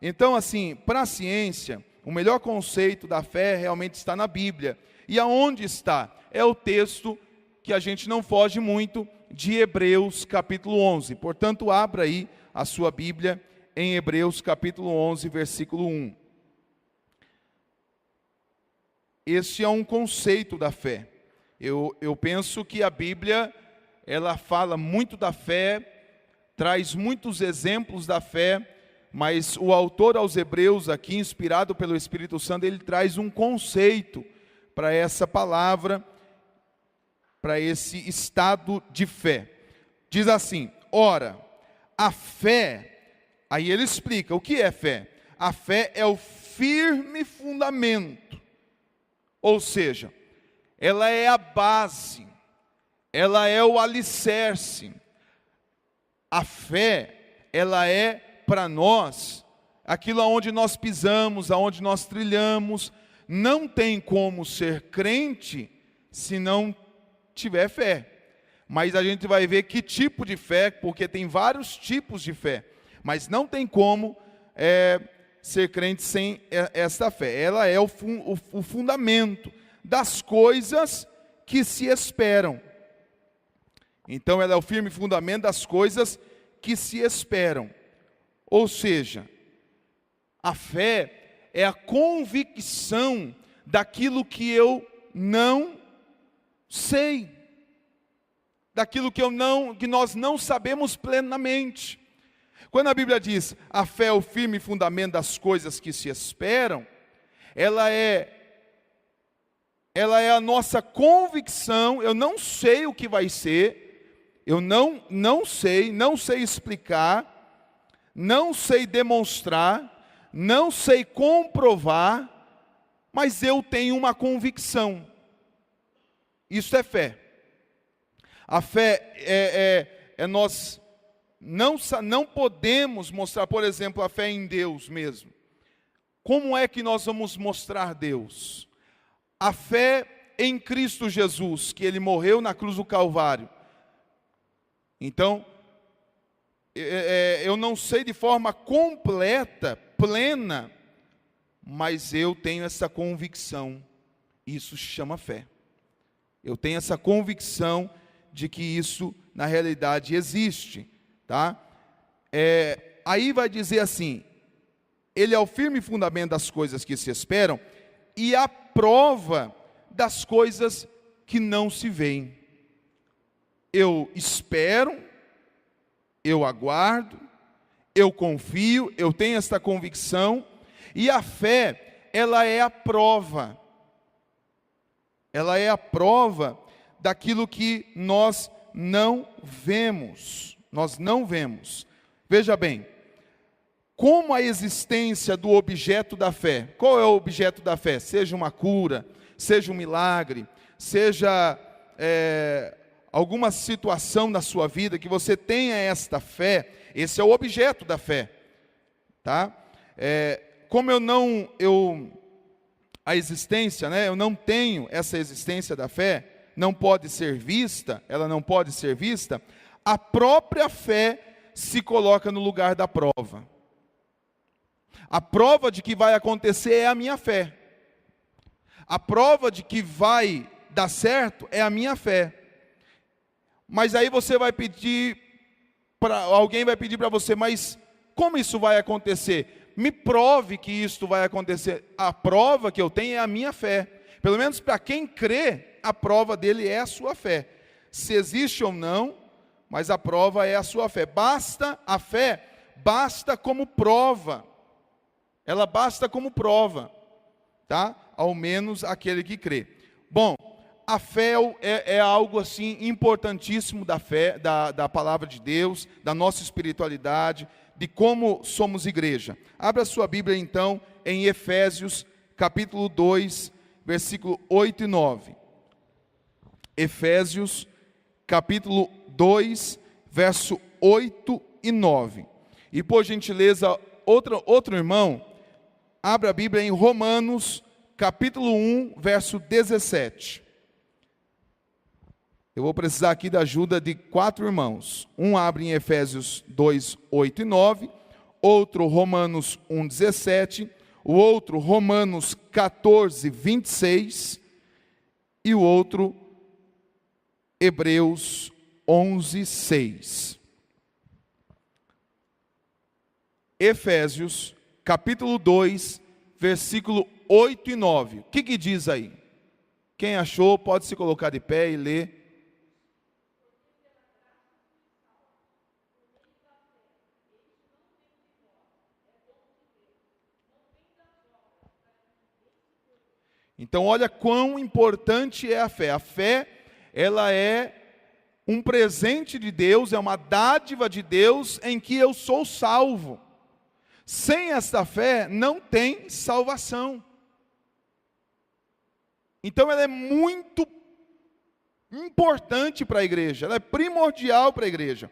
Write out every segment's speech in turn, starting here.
Então, assim, para a ciência, o melhor conceito da fé realmente está na Bíblia. E aonde está? É o texto que a gente não foge muito, de Hebreus capítulo 11. Portanto, abra aí a sua Bíblia em Hebreus capítulo 11, versículo 1. Este é um conceito da fé. Eu penso que a Bíblia, ela fala muito da fé, traz muitos exemplos da fé, mas o autor aos Hebreus aqui, inspirado pelo Espírito Santo, ele traz um conceito para essa palavra, para esse estado de fé. Diz assim: ora, a fé, aí ele explica o que é fé. A fé é o firme fundamento, ou seja, ela é a base, ela é o alicerce. A fé, ela é para nós aquilo aonde nós pisamos, aonde nós trilhamos. Não tem como ser crente se não tiver fé. Mas a gente vai ver que tipo de fé, porque tem vários tipos de fé. Mas não tem como ser crente sem essa fé. Ela é o fundamento das coisas que se esperam. Então ela é o firme fundamento das coisas que se esperam. Ou seja, a fé é a convicção daquilo que eu não sei, daquilo que nós não sabemos plenamente. Quando a Bíblia diz, a fé é o firme fundamento das coisas que se esperam, ela é a nossa convicção. Eu não sei o que vai ser, eu não sei explicar, não sei demonstrar, não sei comprovar, mas eu tenho uma convicção. Isso é fé. A fé nós não podemos mostrar, por exemplo, a fé em Deus mesmo. Como é que nós vamos mostrar Deus? A fé em Cristo Jesus, que Ele morreu na cruz do Calvário. Então, eu não sei de forma completa, plena, mas eu tenho essa convicção. Isso se chama fé. Eu tenho essa convicção de que isso na realidade existe, tá? Aí vai dizer assim: ele é o firme fundamento das coisas que se esperam e a prova das coisas que não se veem. Eu espero, eu aguardo, eu confio, eu tenho esta convicção, e a fé, ela é a prova. Ela é a prova daquilo que nós não vemos. Nós não vemos. Veja bem, como a existência do objeto da fé. Qual é o objeto da fé? Seja uma cura, seja um milagre, seja alguma situação na sua vida que você tenha esta fé, esse é o objeto da fé, tá? Como a existência, né? Eu não tenho essa existência da fé, não pode ser vista, ela não pode ser vista. A própria fé se coloca no lugar da prova. A prova de que vai acontecer é a minha fé. A prova de que vai dar certo é a minha fé. Mas aí você vai pedir, alguém vai pedir para você, mas como isso vai acontecer? Me prove que isto vai acontecer. A prova que eu tenho é a minha fé. Pelo menos para quem crê, a prova dele é a sua fé. Se existe ou não, mas a prova é a sua fé. A fé basta como prova. Ela basta como prova, tá? Ao menos aquele que crê. Bom, a fé é algo assim importantíssimo da fé, da palavra de Deus, da nossa espiritualidade, de como somos igreja. Abra sua Bíblia então em Efésios capítulo 2, versículo 8 e 9. Efésios capítulo 2, verso 8 e 9. E por gentileza, outro irmão, abra a Bíblia em Romanos capítulo 1, verso 17. Eu vou precisar aqui da ajuda de 4 irmãos. Um abre em Efésios 2, 8 e 9. outro Romanos 1,17, o outro Romanos 14, 26 e o outro Hebreus 11, 6. Efésios, capítulo 2, versículo 8 e 9. O que diz aí? Quem achou pode se colocar de pé e ler. Então olha quão importante é a fé. A fé, ela é um presente de Deus, é uma dádiva de Deus em que eu sou salvo. Sem esta fé não tem salvação. Então ela é muito importante para a igreja, ela é primordial para a igreja.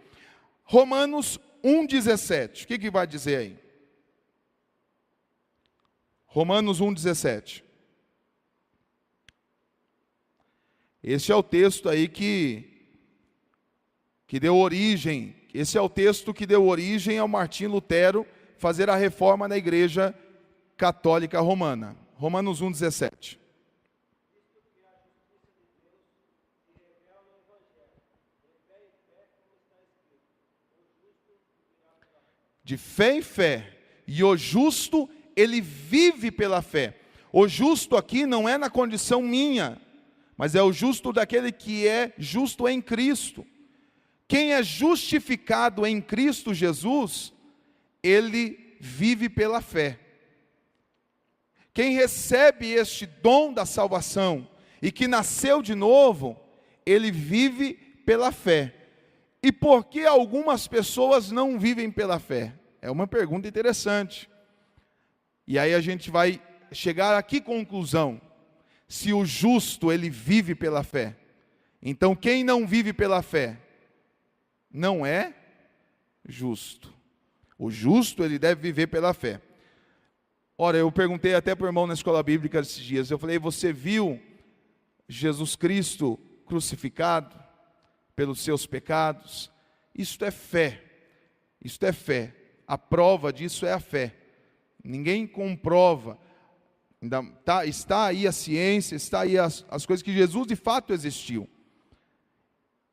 Romanos 1,17, o que vai dizer aí? Romanos 1,17. Esse é o texto aí que deu origem, esse é o texto que deu origem ao Martim Lutero fazer a reforma na igreja católica romana. Romanos 1,17. De fé em fé, e o justo, ele vive pela fé. O justo aqui não é na condição minha, mas é o justo daquele que é justo em Cristo. Quem é justificado em Cristo Jesus, ele vive pela fé. Quem recebe este dom da salvação e que nasceu de novo, ele vive pela fé. E por que algumas pessoas não vivem pela fé? É uma pergunta interessante. E aí a gente vai chegar a que conclusão? Se o justo, ele vive pela fé. Então quem não vive pela fé, não é justo. O justo, ele deve viver pela fé. Ora, eu perguntei até para o irmão na escola bíblica esses dias, eu falei, você viu Jesus Cristo crucificado pelos seus pecados? Isto é fé, isto é fé. A prova disso é a fé. Ninguém comprova. Está aí a ciência, está aí as coisas que Jesus de fato existiu.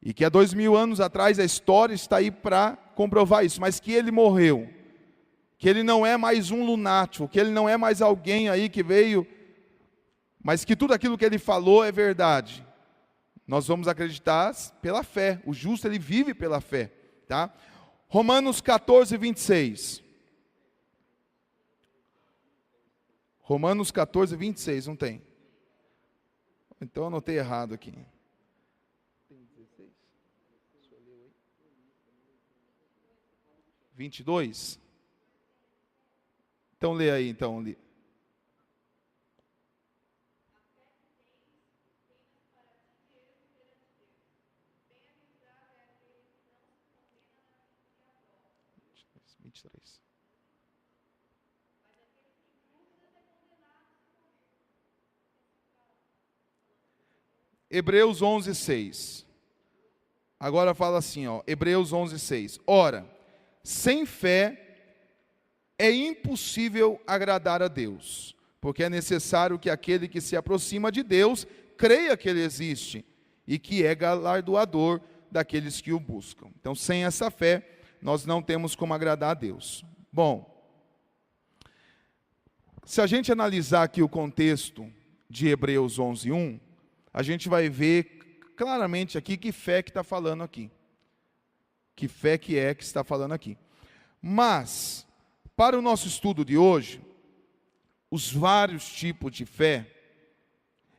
E que há 2000 anos atrás a história está aí para comprovar isso. Mas que ele morreu, que ele não é mais um lunático, que ele não é mais alguém aí que veio, mas que tudo aquilo que ele falou é verdade. Nós vamos acreditar pela fé. O justo, ele vive pela fé, tá? Romanos 14, 26. Romanos 14, 26, não tem? Então eu anotei errado aqui. Tem 16? 22? Então lê aí, então. Hebreus 11, 6. Agora fala assim, ó, Hebreus 11, 6. Ora, sem fé é impossível agradar a Deus, porque é necessário que aquele que se aproxima de Deus creia que Ele existe e que é galardoador daqueles que o buscam. Então, sem essa fé, nós não temos como agradar a Deus. Bom, se a gente analisar aqui o contexto de Hebreus 11, 1, a gente vai ver claramente aqui que fé que está falando aqui. Que fé que está falando aqui. Mas, para o nosso estudo de hoje, os vários tipos de fé,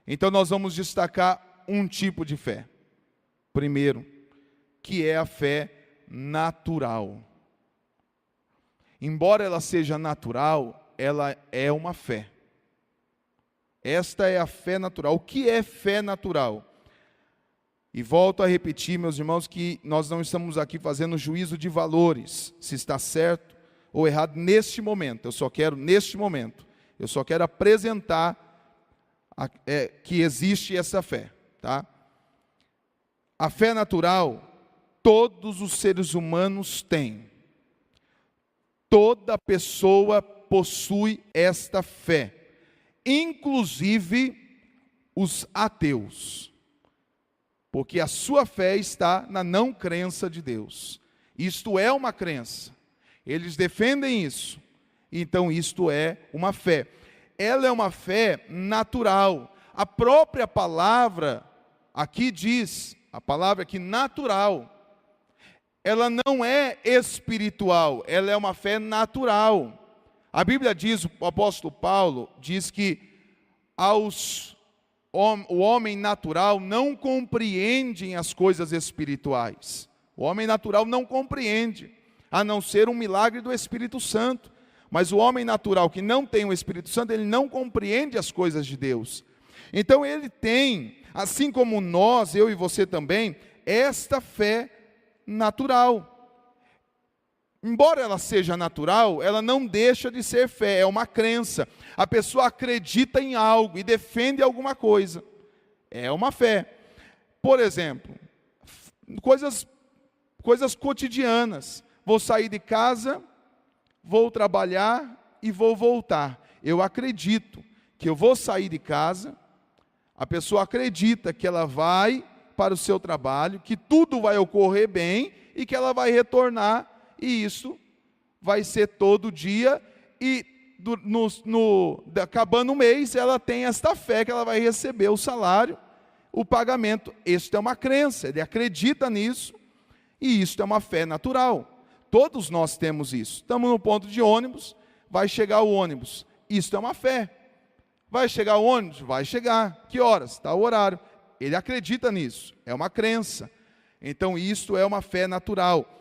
então nós vamos destacar um tipo de fé. Primeiro, que é a fé natural. Embora ela seja natural, ela é uma fé. Esta é a fé natural. O que é fé natural? E volto a repetir, meus irmãos, que nós não estamos aqui fazendo juízo de valores, se está certo ou errado neste momento. Eu só quero apresentar que existe essa fé, tá? A fé natural, todos os seres humanos têm. Toda pessoa possui esta fé, inclusive os ateus, porque a sua fé está na não crença de Deus. Isto é uma crença. Eles defendem isso. Então isto é uma fé. Ela é uma fé natural. A própria palavra aqui diz, a palavra aqui natural, ela não é espiritual, ela é uma fé natural. A Bíblia diz, o apóstolo Paulo diz que o homem natural não compreende as coisas espirituais. O homem natural não compreende, a não ser um milagre do Espírito Santo. Mas o homem natural que não tem o Espírito Santo, ele não compreende as coisas de Deus. Então ele tem, assim como nós, eu e você também, esta fé natural. Embora ela seja natural, ela não deixa de ser fé, é uma crença. A pessoa acredita em algo e defende alguma coisa. É uma fé. Por exemplo, coisas cotidianas. Vou sair de casa, vou trabalhar e vou voltar. Eu acredito que eu vou sair de casa, a pessoa acredita que ela vai para o seu trabalho, que tudo vai ocorrer bem e que ela vai retornar, e isso vai ser todo dia, e acabando o mês, ela tem esta fé que ela vai receber o salário, o pagamento. Isso é uma crença, ele acredita nisso, e isso é uma fé natural. Todos nós temos isso. Estamos no ponto de ônibus, vai chegar o ônibus. Isso é uma fé. Vai chegar o ônibus? Vai chegar. Que horas? Está o horário. Ele acredita nisso. É uma crença. Então, isso é uma fé natural.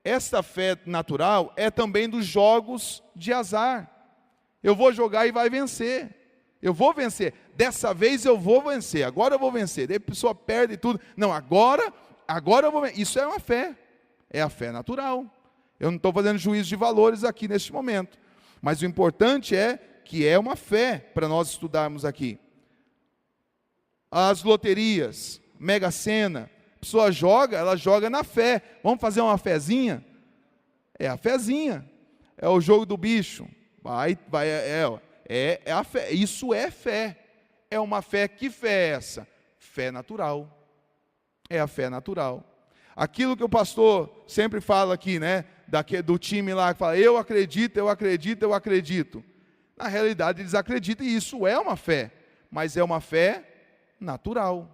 Esta fé natural é também dos jogos de azar. Eu vou jogar e vai vencer. Eu vou vencer. Dessa vez eu vou vencer. Agora eu vou vencer. Daí a pessoa perde tudo. Não, agora eu vou vencer. Isso é uma fé. É a fé natural. Eu não estou fazendo juízo de valores aqui neste momento. Mas o importante é que é uma fé para nós estudarmos aqui. As loterias, Mega Sena, a pessoa joga, ela joga na fé. Vamos fazer uma fezinha? É a fezinha. É o jogo do bicho. É a fé. Isso é fé. É uma fé. Que fé é essa? Fé natural. É a fé natural. Aquilo que o pastor sempre fala aqui, né? Do time lá que fala, eu acredito, eu acredito, eu acredito. Na realidade eles acreditam, e isso é uma fé. Mas é uma fé natural.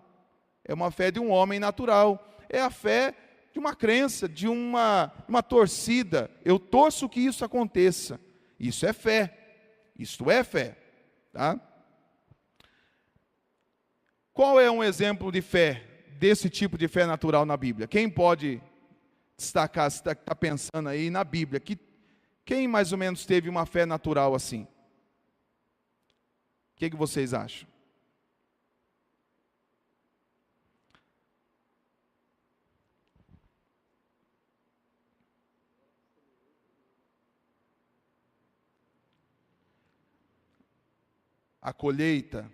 É uma fé de um homem natural. É a fé de uma crença, de uma torcida. Eu torço que isso aconteça. Isso é fé. Isto é fé. Tá? Qual é um exemplo de fé, desse tipo de fé natural na Bíblia? Quem pode destacar, se está pensando aí na Bíblia? Quem mais ou menos teve uma fé natural assim? O que vocês acham? A colheita,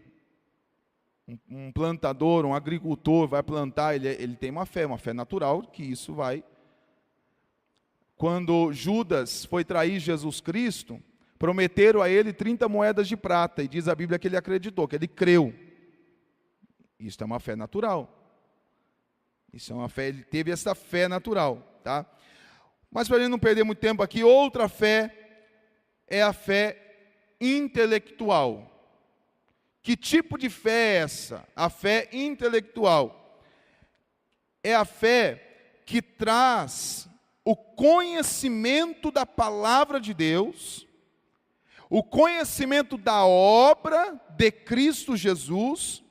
um plantador, um agricultor vai plantar, ele tem uma fé natural, que isso vai. Quando Judas foi trair Jesus Cristo, prometeram a ele 30 moedas de prata, e diz a Bíblia que ele acreditou, que ele creu. Isso é uma fé natural. Isso é uma fé, ele teve essa fé natural, tá? Mas para a gente não perder muito tempo aqui, outra fé é a fé intelectual. Que tipo de fé é essa? A fé intelectual. É a fé que traz o conhecimento da palavra de Deus, o conhecimento da obra de Cristo Jesus,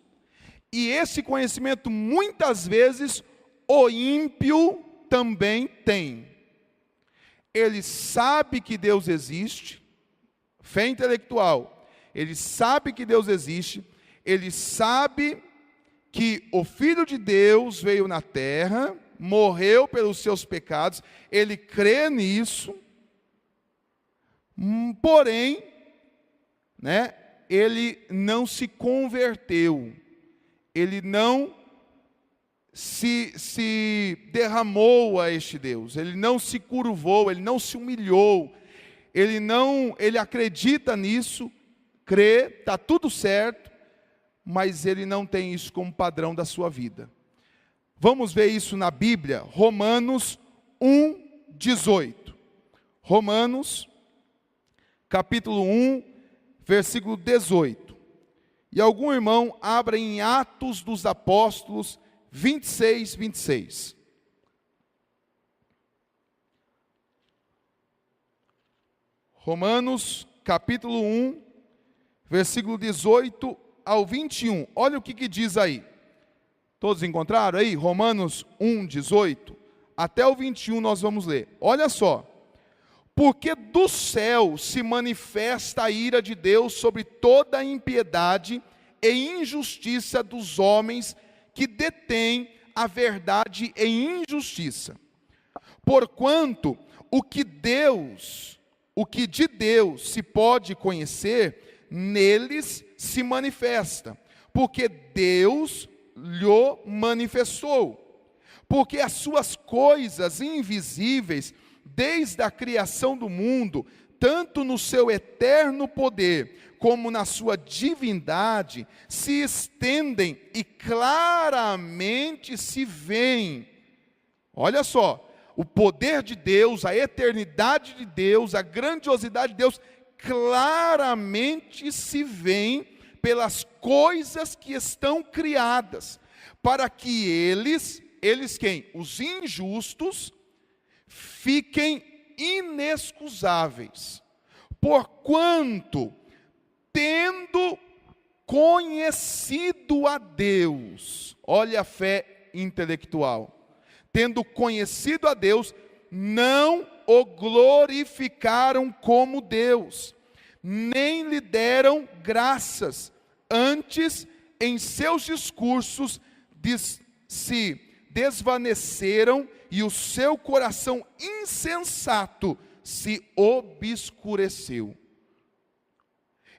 e esse conhecimento muitas vezes o ímpio também tem. Ele sabe que Deus existe, fé intelectual. Ele sabe que Deus existe, ele sabe que o Filho de Deus veio na terra, morreu pelos seus pecados, ele crê nisso, porém, né, ele não se converteu, ele não se derramou a este Deus, ele não se curvou, ele não se humilhou, ele acredita nisso, crê, está tudo certo, mas ele não tem isso como padrão da sua vida. Vamos ver isso na Bíblia, Romanos 1:18. Romanos, capítulo 1, versículo 18. E algum irmão abra em Atos dos Apóstolos 26. Romanos, capítulo 1, versículo 18 ao 21. Olha o que diz aí. Todos encontraram aí? Romanos 1:18. Até o 21 nós vamos ler. Olha só. Porque do céu se manifesta a ira de Deus sobre toda a impiedade e injustiça dos homens que detêm a verdade em injustiça. Porquanto o que de Deus se pode conhecer, neles se manifesta, porque Deus lhe manifestou. Porque as suas coisas invisíveis, desde a criação do mundo, tanto no seu eterno poder, como na sua divindade, se estendem e claramente se veem. Olha só, o poder de Deus, a eternidade de Deus, a grandiosidade de Deus, claramente se veem pelas coisas que estão criadas, para que eles quem? Os injustos, fiquem inexcusáveis, porquanto, tendo conhecido a Deus, olha a fé intelectual, tendo conhecido a Deus, não o glorificaram como Deus, nem lhe deram graças, antes em seus discursos se desvaneceram e o seu coração insensato se obscureceu.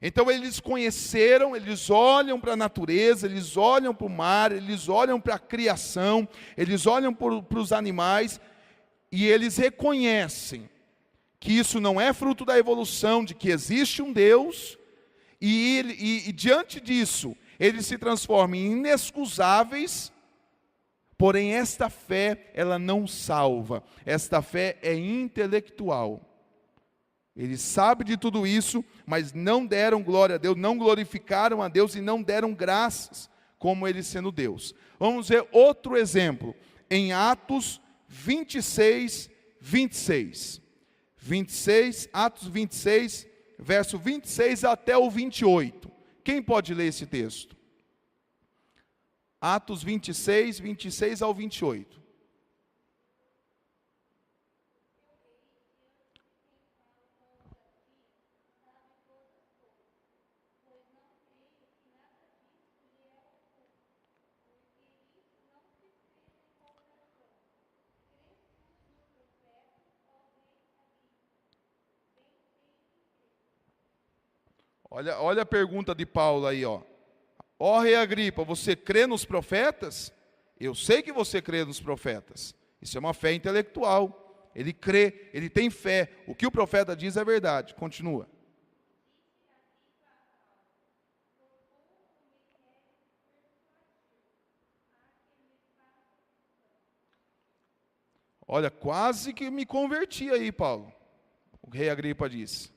Então eles conheceram, eles olham para a natureza, eles olham para o mar, eles olham para a criação, eles olham para os animais, e eles reconhecem que isso não é fruto da evolução, de que existe um Deus, e diante disso, eles se transformam em inexcusáveis. Porém, esta fé, ela não salva. Esta fé é intelectual. Eles sabem de tudo isso, mas não deram glória a Deus, não glorificaram a Deus e não deram graças, como Ele sendo Deus. Vamos ver outro exemplo, em Atos 26. Atos 26, verso 26 até o 28. Quem pode ler esse texto? Atos 26 ao 28. Olha a pergunta de Paulo aí, ó. Ó rei Agripa, você crê nos profetas? Eu sei que você crê nos profetas. Isso é uma fé intelectual. Ele crê, ele tem fé. O que o profeta diz é verdade. Continua. Olha, quase que me converti aí, Paulo. O rei Agripa disse.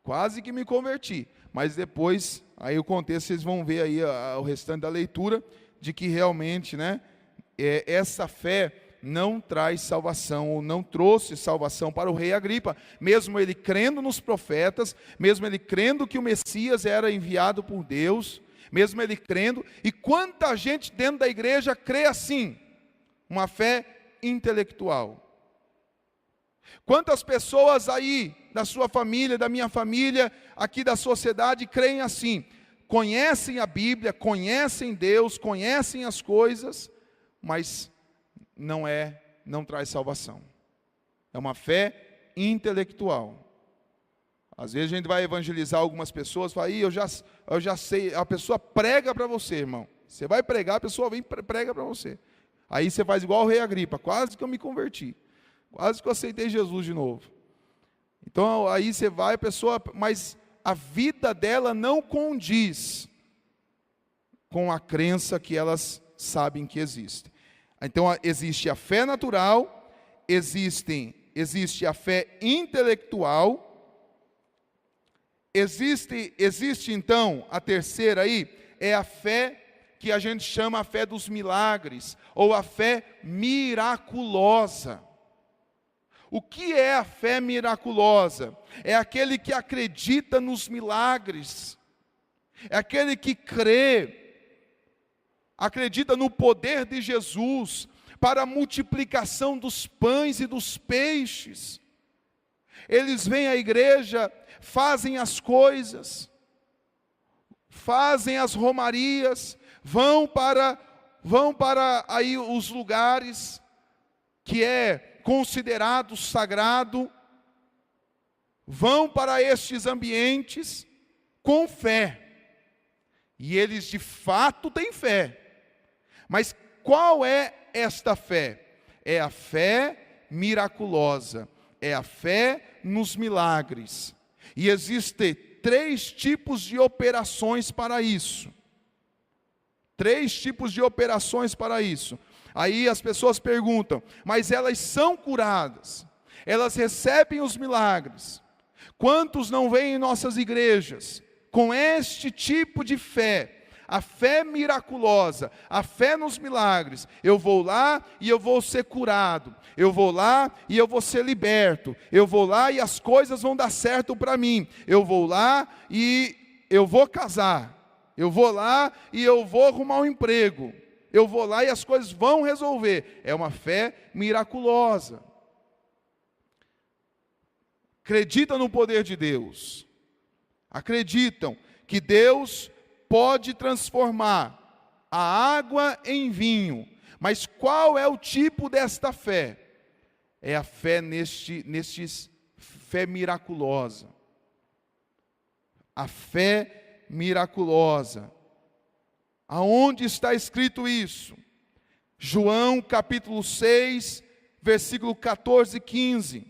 Quase que me converti. Mas depois, aí o contexto, vocês vão ver aí o restante da leitura, de que realmente, essa fé não traz salvação, ou não trouxe salvação para o rei Agripa, mesmo ele crendo nos profetas, mesmo ele crendo que o Messias era enviado por Deus, mesmo ele crendo, e quanta gente dentro da igreja crê assim, uma fé intelectual. Quantas pessoas aí, da sua família, da minha família, aqui da sociedade, creem assim, conhecem a Bíblia, conhecem Deus, conhecem as coisas, mas não traz salvação. É uma fé intelectual. Às vezes a gente vai evangelizar algumas pessoas, fala, eu já sei, a pessoa prega para você, irmão. Você vai pregar, a pessoa vem e prega para você. Aí você faz igual o rei Agripa, quase que eu me converti, quase que eu aceitei Jesus de novo. Então aí você vai, a pessoa, mas a vida dela não condiz com a crença que elas sabem que existe. Então existe a fé natural, existe a fé intelectual, existe então a terceira aí, é a fé que a gente chama a fé dos milagres, ou a fé miraculosa. O que é a fé miraculosa? É aquele que acredita nos milagres, é aquele que crê, acredita no poder de Jesus para a multiplicação dos pães e dos peixes. Eles vêm à igreja, fazem as coisas, fazem as romarias, vão para aí os lugares que é considerado sagrado, vão para estes ambientes com fé, e eles de fato têm fé. Mas qual é esta fé? É a fé miraculosa, é a fé nos milagres. E existem 3 tipos de operações para isso. 3 tipos de operações para isso. Aí as pessoas perguntam, mas elas são curadas, elas recebem os milagres. Quantos não vêm em nossas igrejas com este tipo de fé? A fé miraculosa, a fé nos milagres. Eu vou lá e eu vou ser curado. Eu vou lá e eu vou ser liberto. Eu vou lá e as coisas vão dar certo para mim. Eu vou lá e eu vou casar. Eu vou lá e eu vou arrumar um emprego. Eu vou lá e as coisas vão resolver. É uma fé miraculosa. Acreditam no poder de Deus. Acreditam que Deus pode transformar a água em vinho. Mas qual é o tipo desta fé? É a fé fé miraculosa. A fé miraculosa. Aonde está escrito isso? João capítulo 6, versículo 14 e 15.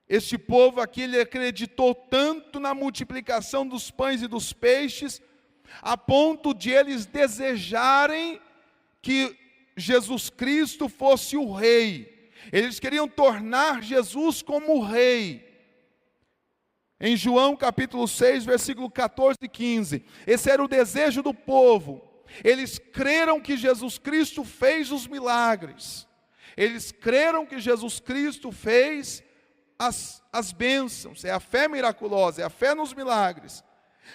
Este povo aqui, ele acreditou tanto na multiplicação dos pães e dos peixes, a ponto de eles desejarem que Jesus Cristo fosse o rei. Eles queriam tornar Jesus como o rei. Em João capítulo 6, versículo 14 e 15, esse era o desejo do povo. Eles creram que Jesus Cristo fez os milagres. Eles creram que Jesus Cristo fez as bênçãos. É a fé miraculosa, é a fé nos milagres.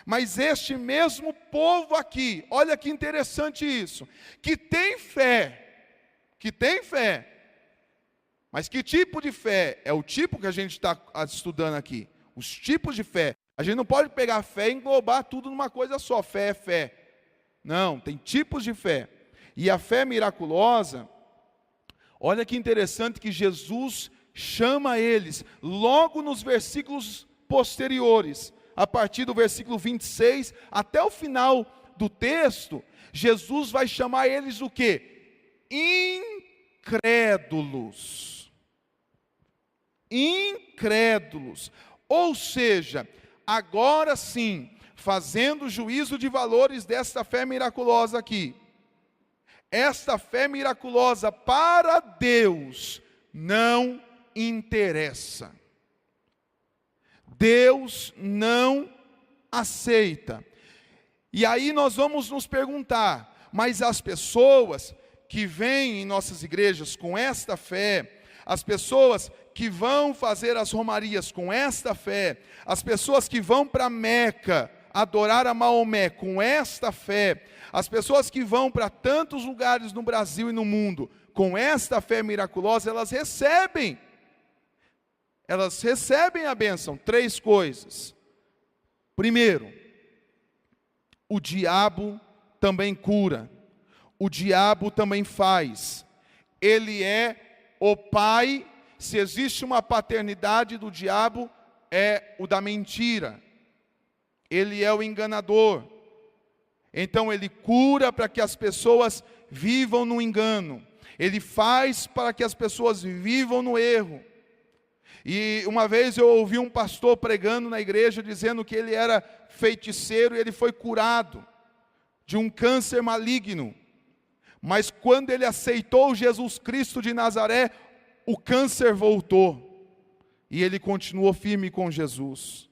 Mas este mesmo povo aqui, olha que interessante isso, que tem fé, mas que tipo de fé? É o tipo que a gente está estudando aqui. Os tipos de fé. A gente não pode pegar fé e englobar tudo numa coisa só. Fé é fé. Não, tem tipos de fé. E a fé miraculosa, olha que interessante que Jesus chama eles, logo nos versículos posteriores, a partir do versículo 26, até o final do texto, Jesus vai chamar eles o quê? Incrédulos. Incrédulos. Ou seja, agora sim, fazendo juízo de valores desta fé miraculosa aqui. Esta fé miraculosa para Deus não interessa. Deus não aceita. E aí nós vamos nos perguntar, mas as pessoas que vêm em nossas igrejas com esta fé, as pessoas que vão fazer as romarias com esta fé, as pessoas que vão para Meca adorar a Maomé com esta fé, as pessoas que vão para tantos lugares no Brasil e no mundo com esta fé miraculosa, elas recebem a bênção. 3 coisas. Primeiro, o diabo também cura, o diabo também faz, ele é o pai. Se existe uma paternidade do diabo, é o da mentira. Ele é o enganador. Então ele cura para que as pessoas vivam no engano. Ele faz para que as pessoas vivam no erro. E uma vez eu ouvi um pastor pregando na igreja, dizendo que ele era feiticeiro e ele foi curado de um câncer maligno. Mas quando ele aceitou Jesus Cristo de Nazaré, o câncer voltou. E ele continuou firme com Jesus.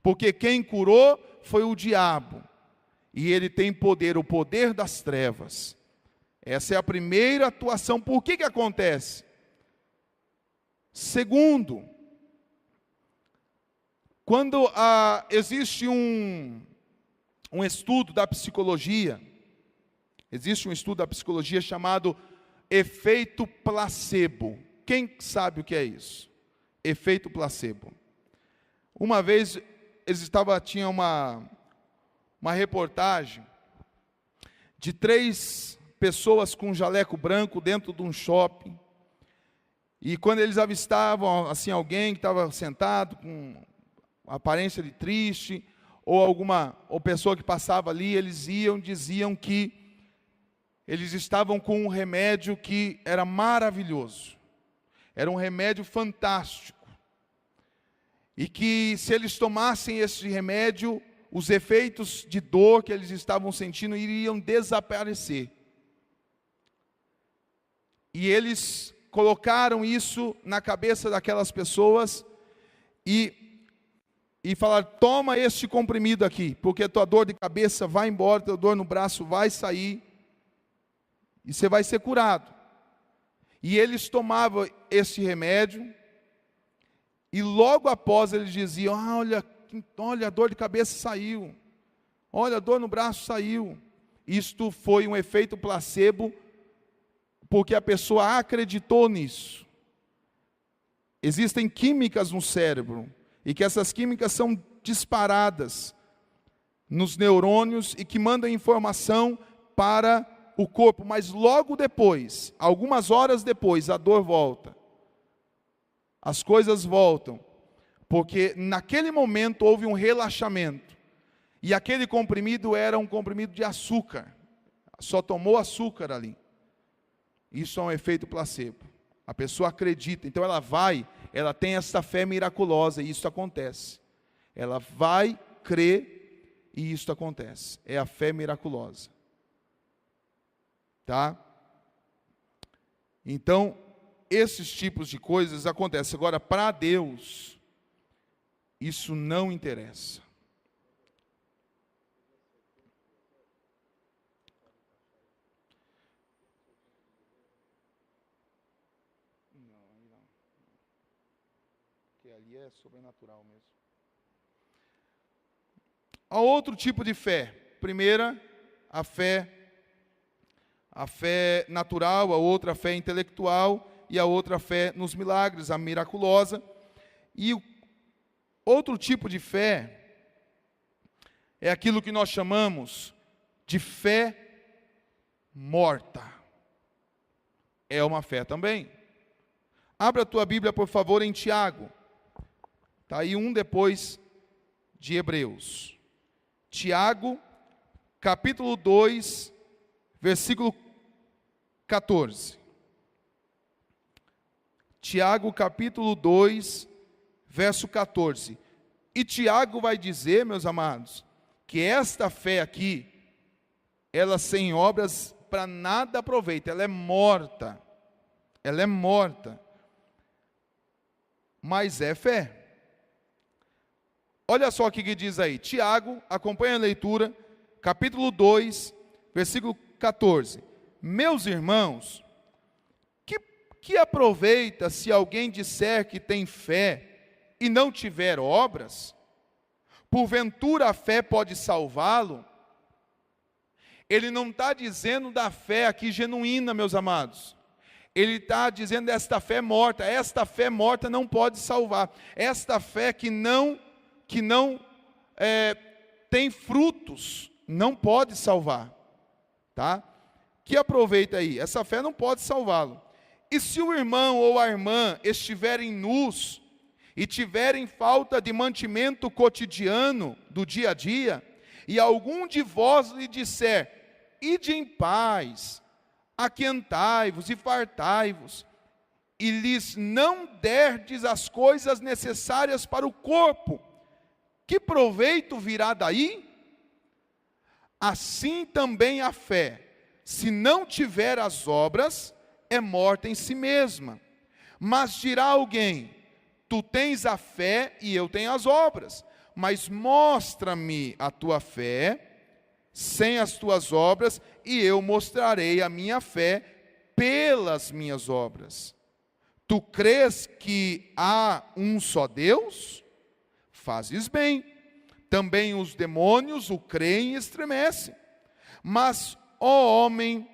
Porque quem curou foi o diabo. E ele tem poder, o poder das trevas. Essa é a primeira atuação. Por que acontece? Segundo, quando existe um estudo da psicologia, existe um estudo da psicologia chamado efeito placebo. Quem sabe o que é isso? Efeito placebo. Uma vez tinha uma reportagem de 3 pessoas com um jaleco branco dentro de um shopping. E quando eles avistavam assim alguém que estava sentado com aparência de triste, ou pessoa que passava ali, diziam que eles estavam com um remédio que era maravilhoso. Era um remédio fantástico. E que se eles tomassem esse remédio, os efeitos de dor que eles estavam sentindo iriam desaparecer. E eles colocaram isso na cabeça daquelas pessoas e falaram: toma este comprimido aqui, porque tua dor de cabeça vai embora, tua dor no braço vai sair, e você vai ser curado. E eles tomavam esse remédio, e logo após eles diziam: olha, a dor de cabeça saiu, olha, a dor no braço saiu. Isto foi um efeito placebo, porque a pessoa acreditou nisso. Existem químicas no cérebro, e que essas químicas são disparadas nos neurônios e que mandam informação para o corpo, mas logo depois, algumas horas depois, a dor volta. As coisas voltam, porque naquele momento houve um relaxamento, e aquele comprimido era um comprimido de açúcar, só tomou açúcar ali. Isso é um efeito placebo. A pessoa acredita, então ela tem essa fé miraculosa, e isso acontece. Ela vai crer, e isso acontece. É a fé miraculosa. Tá? Então, esses tipos de coisas acontecem. Agora, para Deus, isso não interessa. Porque ali é sobrenatural mesmo. Há outro tipo de fé. Primeira, a fé natural, a outra a fé intelectual, e a outra fé nos milagres, a miraculosa. E o outro tipo de fé é aquilo que nós chamamos de fé morta. É uma fé também. Abra a tua Bíblia, por favor, em Tiago. Está aí um depois de Hebreus. Tiago, capítulo 2, versículo 14. Tiago, capítulo 2, verso 14. E Tiago vai dizer, meus amados, que esta fé aqui, ela sem obras para nada aproveita, ela é morta. Ela é morta. Mas é fé. Olha só o que diz aí. Tiago, acompanha a leitura, capítulo 2, versículo 14. Meus irmãos, que aproveita se alguém disser que tem fé e não tiver obras? Porventura a fé pode salvá-lo? Ele não está dizendo da fé aqui genuína, meus amados. Ele está dizendo desta fé morta. Esta fé morta não pode salvar. Esta fé que não tem frutos, não pode salvar. Tá? Que aproveita aí, essa fé não pode salvá-lo. E se o irmão ou a irmã estiverem nus e tiverem falta de mantimento cotidiano do dia a dia, e algum de vós lhe disser: ide em paz, aquentai-vos e fartai-vos, e lhes não derdes as coisas necessárias para o corpo, que proveito virá daí? Assim também a fé, se não tiver as obras, é morta em si mesma. Mas dirá alguém: tu tens a fé e eu tenho as obras. Mas mostra-me a tua fé sem as tuas obras, e eu mostrarei a minha fé pelas minhas obras. Tu crês que há um só Deus? Fazes bem. Também os demônios o creem e estremecem. Mas, ó homem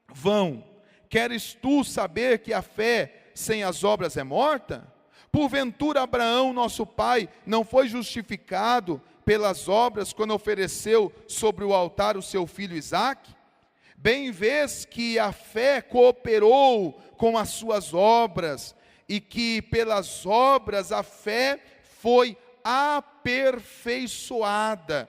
vão, queres tu saber que a fé sem as obras é morta? Porventura Abraão, nosso pai, não foi justificado pelas obras quando ofereceu sobre o altar o seu filho Isaque? Bem vês que a fé cooperou com as suas obras, e que pelas obras a fé foi aperfeiçoada.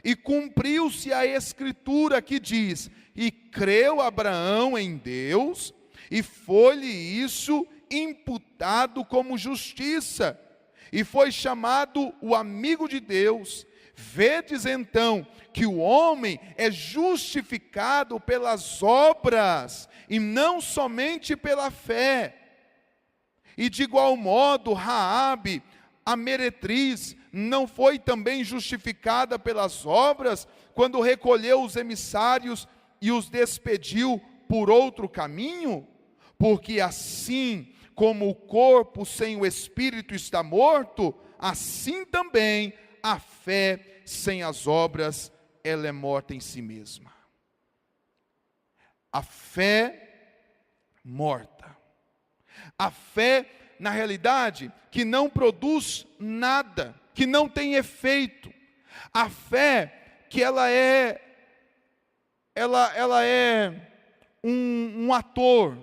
E cumpriu-se a escritura que diz: e creu Abraão em Deus, e foi-lhe isso imputado como justiça, e foi chamado o amigo de Deus. Vedes então que o homem é justificado pelas obras, e não somente pela fé. E de igual modo, Raabe, a meretriz, não foi também justificada pelas obras, quando recolheu os emissários e os despediu por outro caminho? Porque assim como o corpo sem o espírito está morto, assim também a fé sem as obras, ela é morta em si mesma. A fé morta. A fé, na realidade, que não produz nada, que não tem efeito. A fé que ela é um ator,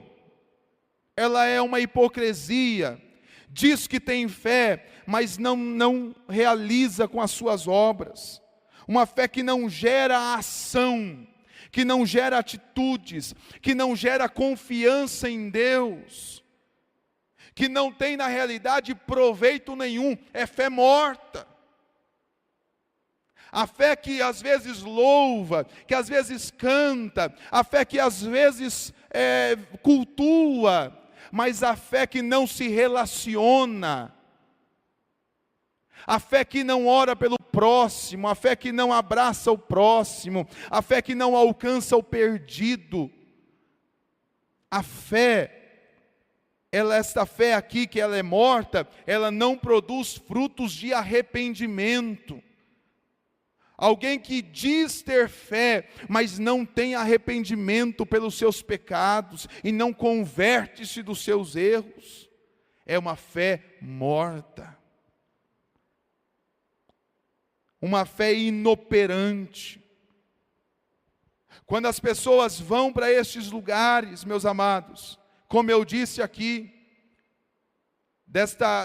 ela é uma hipocrisia. Diz que tem fé, mas não realiza com as suas obras. Uma fé que não gera ação, que não gera atitudes, que não gera confiança em Deus, que não tem na realidade proveito nenhum, é fé morta. A fé que às vezes louva, que às vezes canta, a fé que às vezes cultua, mas a fé que não se relaciona, a fé que não ora pelo próximo, a fé que não abraça o próximo, a fé que não alcança o perdido. A fé, esta fé aqui que ela é morta, ela não produz frutos de arrependimento. Alguém que diz ter fé, mas não tem arrependimento pelos seus pecados, e não converte-se dos seus erros, é uma fé morta. Uma fé inoperante. Quando as pessoas vão para estes lugares, meus amados, como eu disse aqui,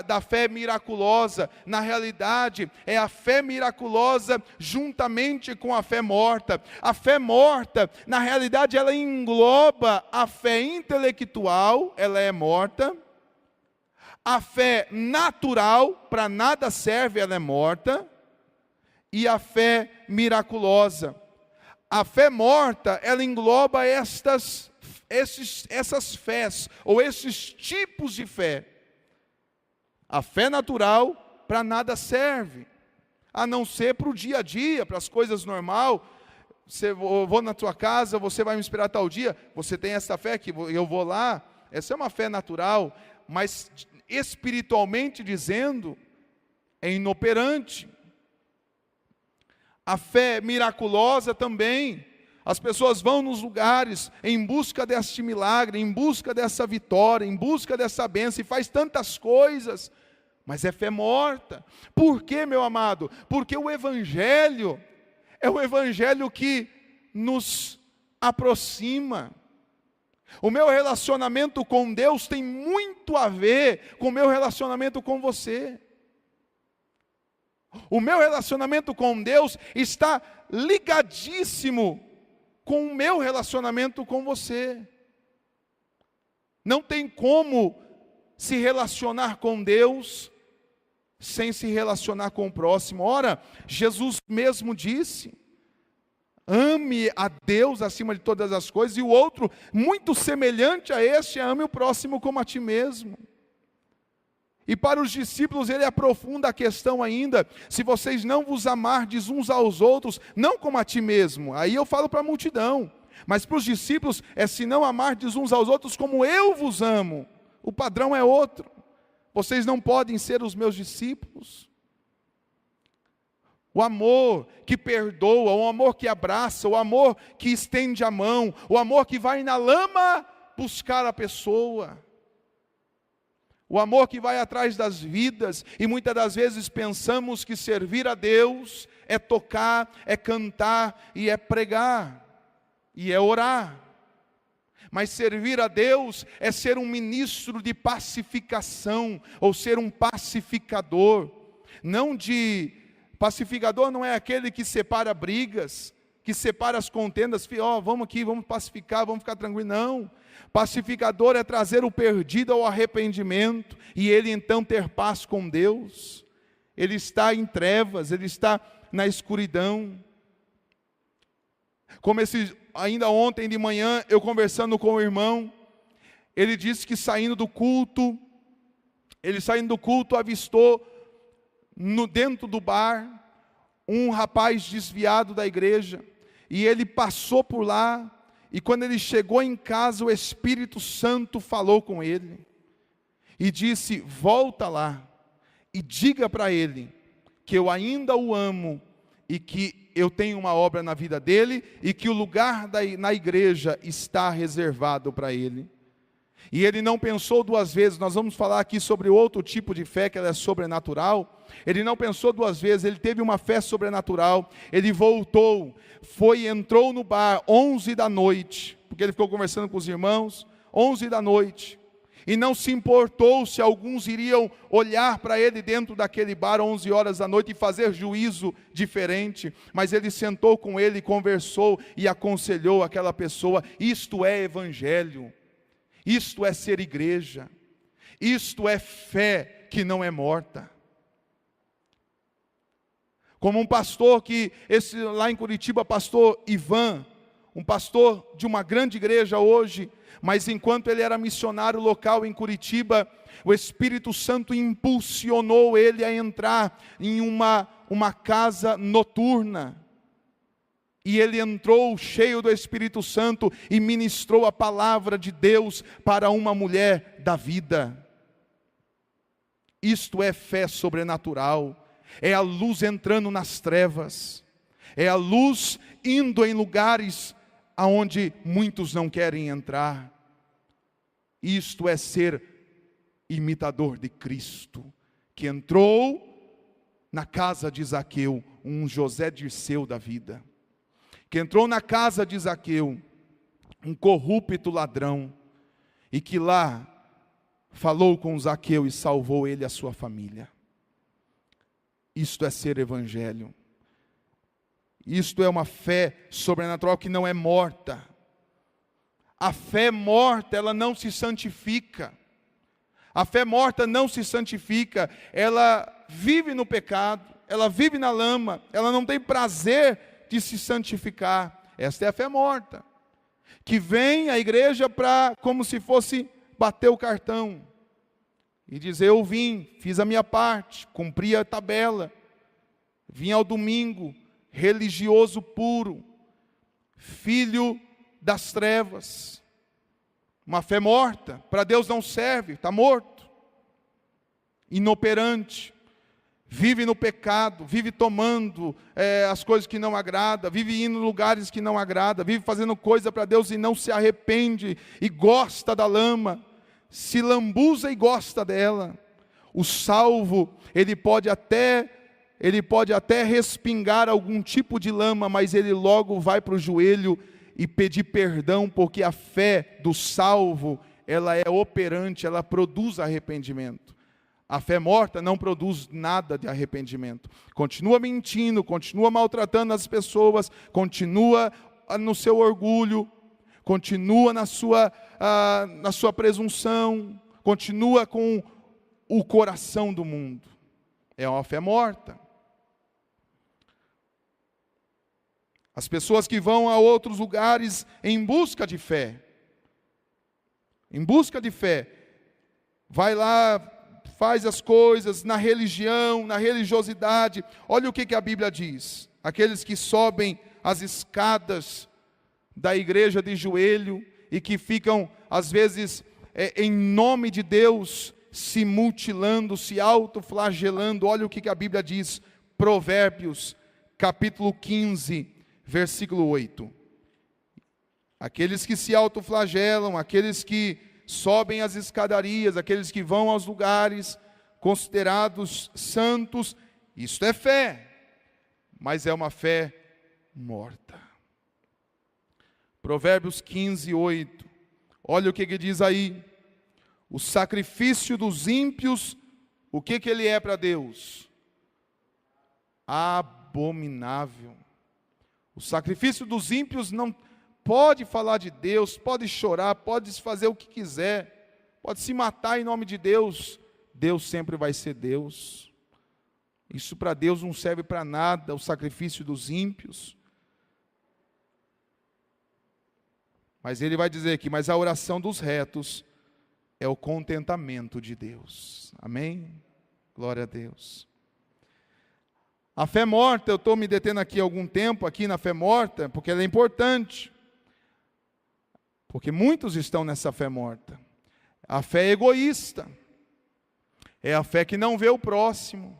da fé miraculosa, na realidade é a fé miraculosa juntamente com a fé morta. A fé morta, na realidade, ela engloba a fé intelectual, ela é morta. A fé natural, para nada serve, ela é morta. E a fé miraculosa. A fé morta, ela engloba essas fés, ou esses tipos de fé. A fé natural para nada serve, a não ser para o dia a dia, para as coisas normais. Eu vou na tua casa, você vai me esperar tal dia, você tem essa fé que eu vou lá, essa é uma fé natural, mas espiritualmente dizendo, é inoperante. A fé miraculosa também, as pessoas vão nos lugares em busca deste milagre, em busca dessa vitória, em busca dessa bênção, e faz tantas coisas, mas é fé morta. Por quê, meu amado? Porque o Evangelho é o Evangelho que nos aproxima. O meu relacionamento com Deus tem muito a ver com o meu relacionamento com você. O meu relacionamento com Deus está ligadíssimo com o meu relacionamento com você. Não tem como se relacionar com Deus sem se relacionar com o próximo. Ora, Jesus mesmo disse: ame a Deus acima de todas as coisas, e o outro, muito semelhante a este, ame o próximo como a ti mesmo. E para os discípulos ele aprofunda a questão ainda: se vocês não vos amardes uns aos outros, não como a ti mesmo. Aí eu falo para a multidão, mas para os discípulos é: se não amardes uns aos outros como eu vos amo. O padrão é outro. Vocês não podem ser os meus discípulos. O amor que perdoa, o amor que abraça, o amor que estende a mão, o amor que vai na lama buscar a pessoa. O amor que vai atrás das vidas, e muitas das vezes pensamos que servir a Deus é tocar, é cantar e é pregar, e é orar. Mas servir a Deus é ser um ministro de pacificação, ou ser um pacificador. Pacificador não é aquele que separa brigas, que separa as contendas, vamos aqui, vamos pacificar, vamos ficar tranquilo. Não. Pacificador é trazer o perdido ao arrependimento, e ele então ter paz com Deus. Ele está em trevas, ele está na escuridão. Como ainda ontem de manhã, eu conversando com o irmão, ele disse que saindo do culto, avistou dentro do bar um rapaz desviado da igreja, e ele passou por lá, e quando ele chegou em casa, o Espírito Santo falou com ele, e disse: volta lá, e diga para ele, que eu ainda o amo, e que eu tenho uma obra na vida dele, e que o lugar na igreja está reservado para ele. E ele não pensou duas vezes. Nós vamos falar aqui sobre outro tipo de fé, que ela é sobrenatural. Ele não pensou duas vezes, ele teve uma fé sobrenatural. Ele voltou, entrou no bar 11 da noite, porque ele ficou conversando com os irmãos, 11 da noite, e não se importou se alguns iriam olhar para ele dentro daquele bar 11 horas da noite e fazer juízo diferente, mas ele sentou com ele, conversou e aconselhou aquela pessoa. Isto é evangelho, isto é ser igreja, isto é fé que não é morta. Como um pastor lá em Curitiba, pastor Ivan, um pastor de uma grande igreja hoje, mas enquanto ele era missionário local em Curitiba, o Espírito Santo impulsionou ele a entrar em uma casa noturna. E ele entrou cheio do Espírito Santo e ministrou a palavra de Deus para uma mulher da vida. Isto é fé sobrenatural. É a luz entrando nas trevas. É a luz indo em lugares aonde muitos não querem entrar. Isto é ser imitador de Cristo, que entrou na casa de Zaqueu, um José Dirceu da vida, que entrou na casa de Zaqueu, um corrupto ladrão, e que lá falou com Zaqueu e salvou ele e a sua família. Isto é ser evangelho. Isto é uma fé sobrenatural que não é morta. A fé morta, ela não se santifica. A fé morta não se santifica. Ela vive no pecado, ela vive na lama, ela não tem prazer de se santificar. Esta é a fé morta, que vem à igreja como se fosse bater o cartão e dizer: eu vim, fiz a minha parte, cumpri a tabela, vim ao domingo, religioso puro, filho das trevas. Uma fé morta, para Deus não serve, está morto, inoperante, vive no pecado, vive tomando as coisas que não agradam, vive indo em lugares que não agradam, vive fazendo coisa para Deus e não se arrepende, e gosta da lama, se lambuza e gosta dela. O salvo, ele pode até respingar algum tipo de lama, mas ele logo vai para o joelho e pedir perdão, porque a fé do salvo, ela é operante, ela produz arrependimento. A fé morta não produz nada de arrependimento. Continua mentindo, continua maltratando as pessoas, continua no seu orgulho, continua na sua presunção, continua com o coração do mundo. É uma fé morta. As pessoas que vão a outros lugares em busca de fé, vai lá, faz as coisas na religião, na religiosidade. Olha o que a Bíblia diz: aqueles que sobem as escadas da igreja de joelho e que ficam, às vezes, em nome de Deus, se mutilando, se autoflagelando. Olha o que a Bíblia diz, Provérbios, capítulo 15, versículo 8. Aqueles que se autoflagelam, aqueles que sobem as escadarias, aqueles que vão aos lugares considerados santos, isto é fé, mas é uma fé morta. Provérbios 15, 8. Olha o que diz aí: o sacrifício dos ímpios, o que ele é para Deus? Abominável. O sacrifício dos ímpios não pode falar de Deus, pode chorar, pode fazer o que quiser, pode se matar em nome de Deus. Deus sempre vai ser Deus. Isso para Deus não serve para nada, o sacrifício dos ímpios. Mas ele vai dizer aqui: mas a oração dos retos é o contentamento de Deus. Amém? Glória a Deus. A fé morta, eu estou me detendo aqui algum tempo, aqui na fé morta, porque ela é importante. Porque muitos estão nessa fé morta. A fé egoísta. É a fé que não vê o próximo.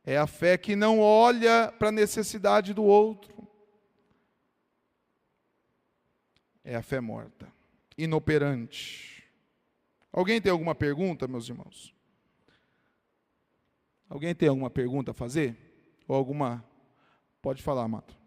É a fé que não olha para a necessidade do outro. É a fé morta, inoperante. Alguém tem alguma pergunta, meus irmãos? Alguém tem alguma pergunta a fazer? Ou alguma? Pode falar, Mato.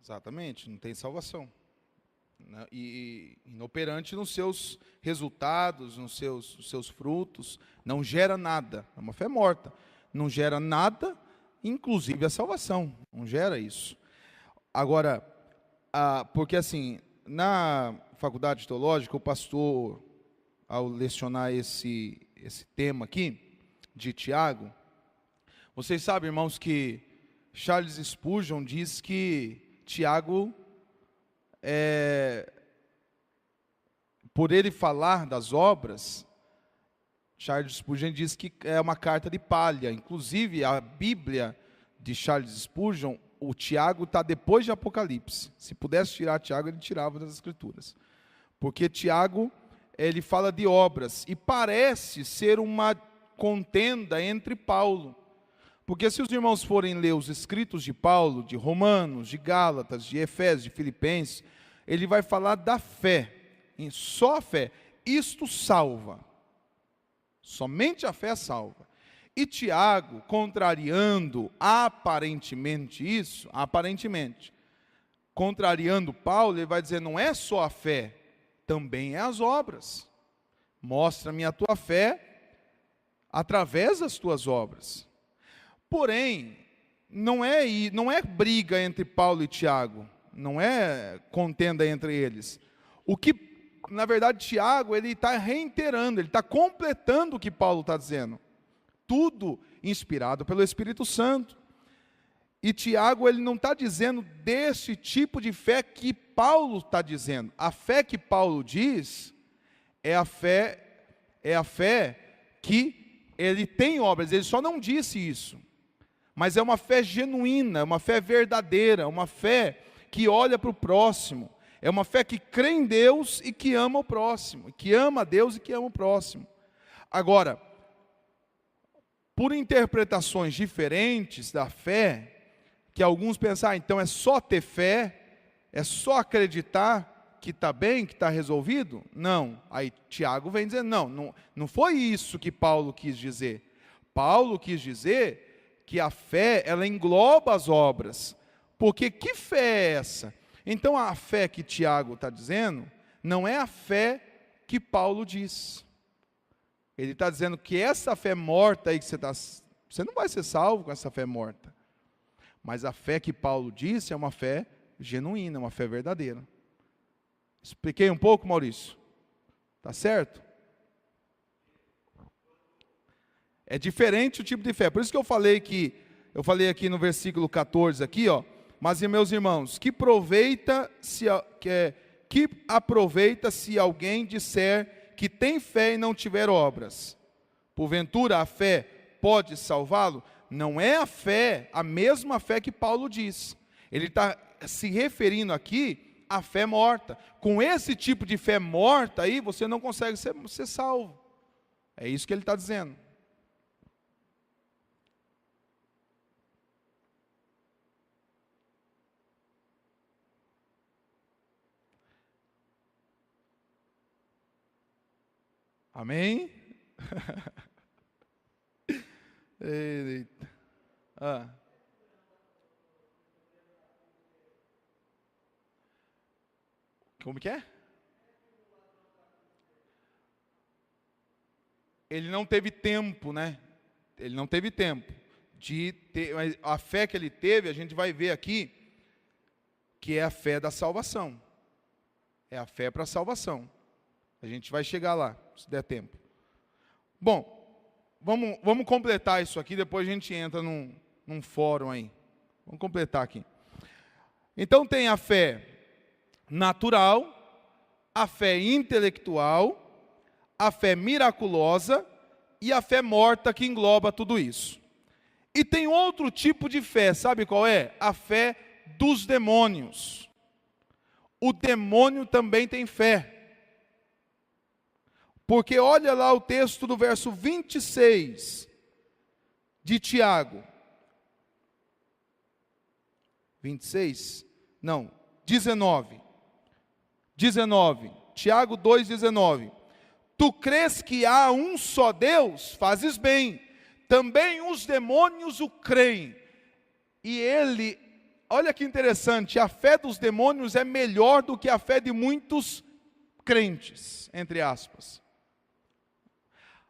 Exatamente, não tem salvação. E inoperante nos seus resultados, nos seus frutos, não gera nada. É uma fé morta. Não gera nada, inclusive a salvação. Não gera isso. Agora, porque assim, na faculdade teológica, o pastor, ao lecionar esse tema aqui, de Tiago, vocês sabem, irmãos, que Charles Spurgeon diz que Tiago, por ele falar das obras, Charles Spurgeon diz que é uma carta de palha. Inclusive, a Bíblia de Charles Spurgeon, o Tiago está depois de Apocalipse. Se pudesse tirar Tiago, ele tirava das Escrituras. Porque Tiago, ele fala de obras, e parece ser uma contenda entre Paulo. Porque se os irmãos forem ler os escritos de Paulo, de Romanos, de Gálatas, de Efésios, de Filipenses, ele vai falar da fé, só a fé. Isto salva, somente a fé salva. E Tiago, contrariando aparentemente isso, contrariando Paulo, ele vai dizer: não é só a fé, também é as obras. Mostra-me a tua fé através das tuas obras. Porém, não é briga entre Paulo e Tiago, não é contenda entre eles. O que, na verdade, Tiago, ele está reiterando, ele está completando o que Paulo está dizendo. Tudo inspirado pelo Espírito Santo. E Tiago, ele não está dizendo desse tipo de fé que Paulo está dizendo. A fé que Paulo diz é a fé que ele tem obras. Ele só não disse isso. Mas é uma fé genuína, uma fé verdadeira, uma fé que olha para o próximo. É uma fé que crê em Deus e que ama o próximo, que ama a Deus e que ama o próximo. Agora, por interpretações diferentes da fé, que alguns pensam, então é só ter fé, é só acreditar que está bem, que está resolvido? Não. Aí Tiago vem dizendo, não foi isso que Paulo quis dizer. Paulo quis dizer que a fé, ela engloba as obras. Porque que fé é essa? Então a fé que Tiago está dizendo, não é a fé que Paulo diz. Ele está dizendo que essa fé morta aí que você não vai ser salvo com essa fé morta. Mas a fé que Paulo disse é uma fé genuína, uma fé verdadeira. Expliquei um pouco, Maurício? Tá certo? É diferente o tipo de fé. Por isso que eu falei aqui no versículo 14 aqui, ó. Mas, meus irmãos, que aproveita se alguém disser que tem fé e não tiver obras? Porventura a fé pode salvá-lo? Não é a mesma fé que Paulo diz. Ele está se referindo aqui à fé morta. Com esse tipo de fé morta aí, você não consegue ser salvo. É isso que ele está dizendo. Amém? Eita. Como que é? Ele não teve tempo, né? Ele não teve tempo de ter, mas a fé que ele teve, a gente vai ver aqui, que é a fé da salvação. É a fé para a salvação. A gente vai chegar lá, se der tempo. Bom, vamos completar isso aqui, depois a gente entra num fórum aí. Vamos completar aqui. Então tem a fé natural, a fé intelectual, a fé miraculosa e a fé morta que engloba tudo isso. E tem outro tipo de fé, sabe qual é? A fé dos demônios. O demônio também tem fé. Porque olha lá o texto do verso 26 de Tiago. 26? Não, 19. 19. Tiago 2,19. Tu crês que há um só Deus? Fazes bem. Também os demônios o creem. E ele, olha que interessante, a fé dos demônios é melhor do que a fé de muitos crentes, entre aspas.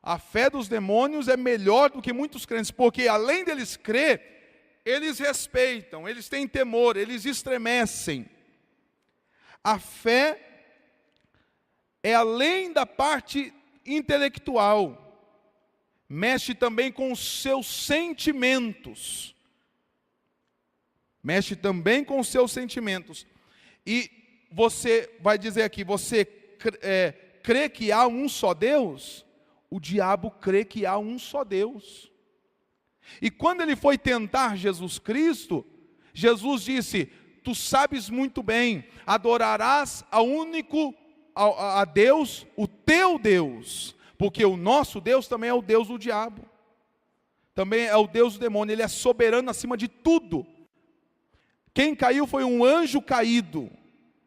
A fé dos demônios é melhor do que muitos crentes, porque além deles crer, eles respeitam, eles têm temor, eles estremecem. A fé é além da parte intelectual, mexe também com os seus sentimentos. Mexe também com os seus sentimentos. E você vai dizer aqui, você crê que há um só Deus? O diabo crê que há um só Deus. E quando ele foi tentar Jesus Cristo, Jesus disse, tu sabes muito bem, adorarás a Deus, o teu Deus, porque o nosso Deus também é o Deus do diabo, também é o Deus do demônio, ele é soberano acima de tudo. Quem caiu foi um anjo caído,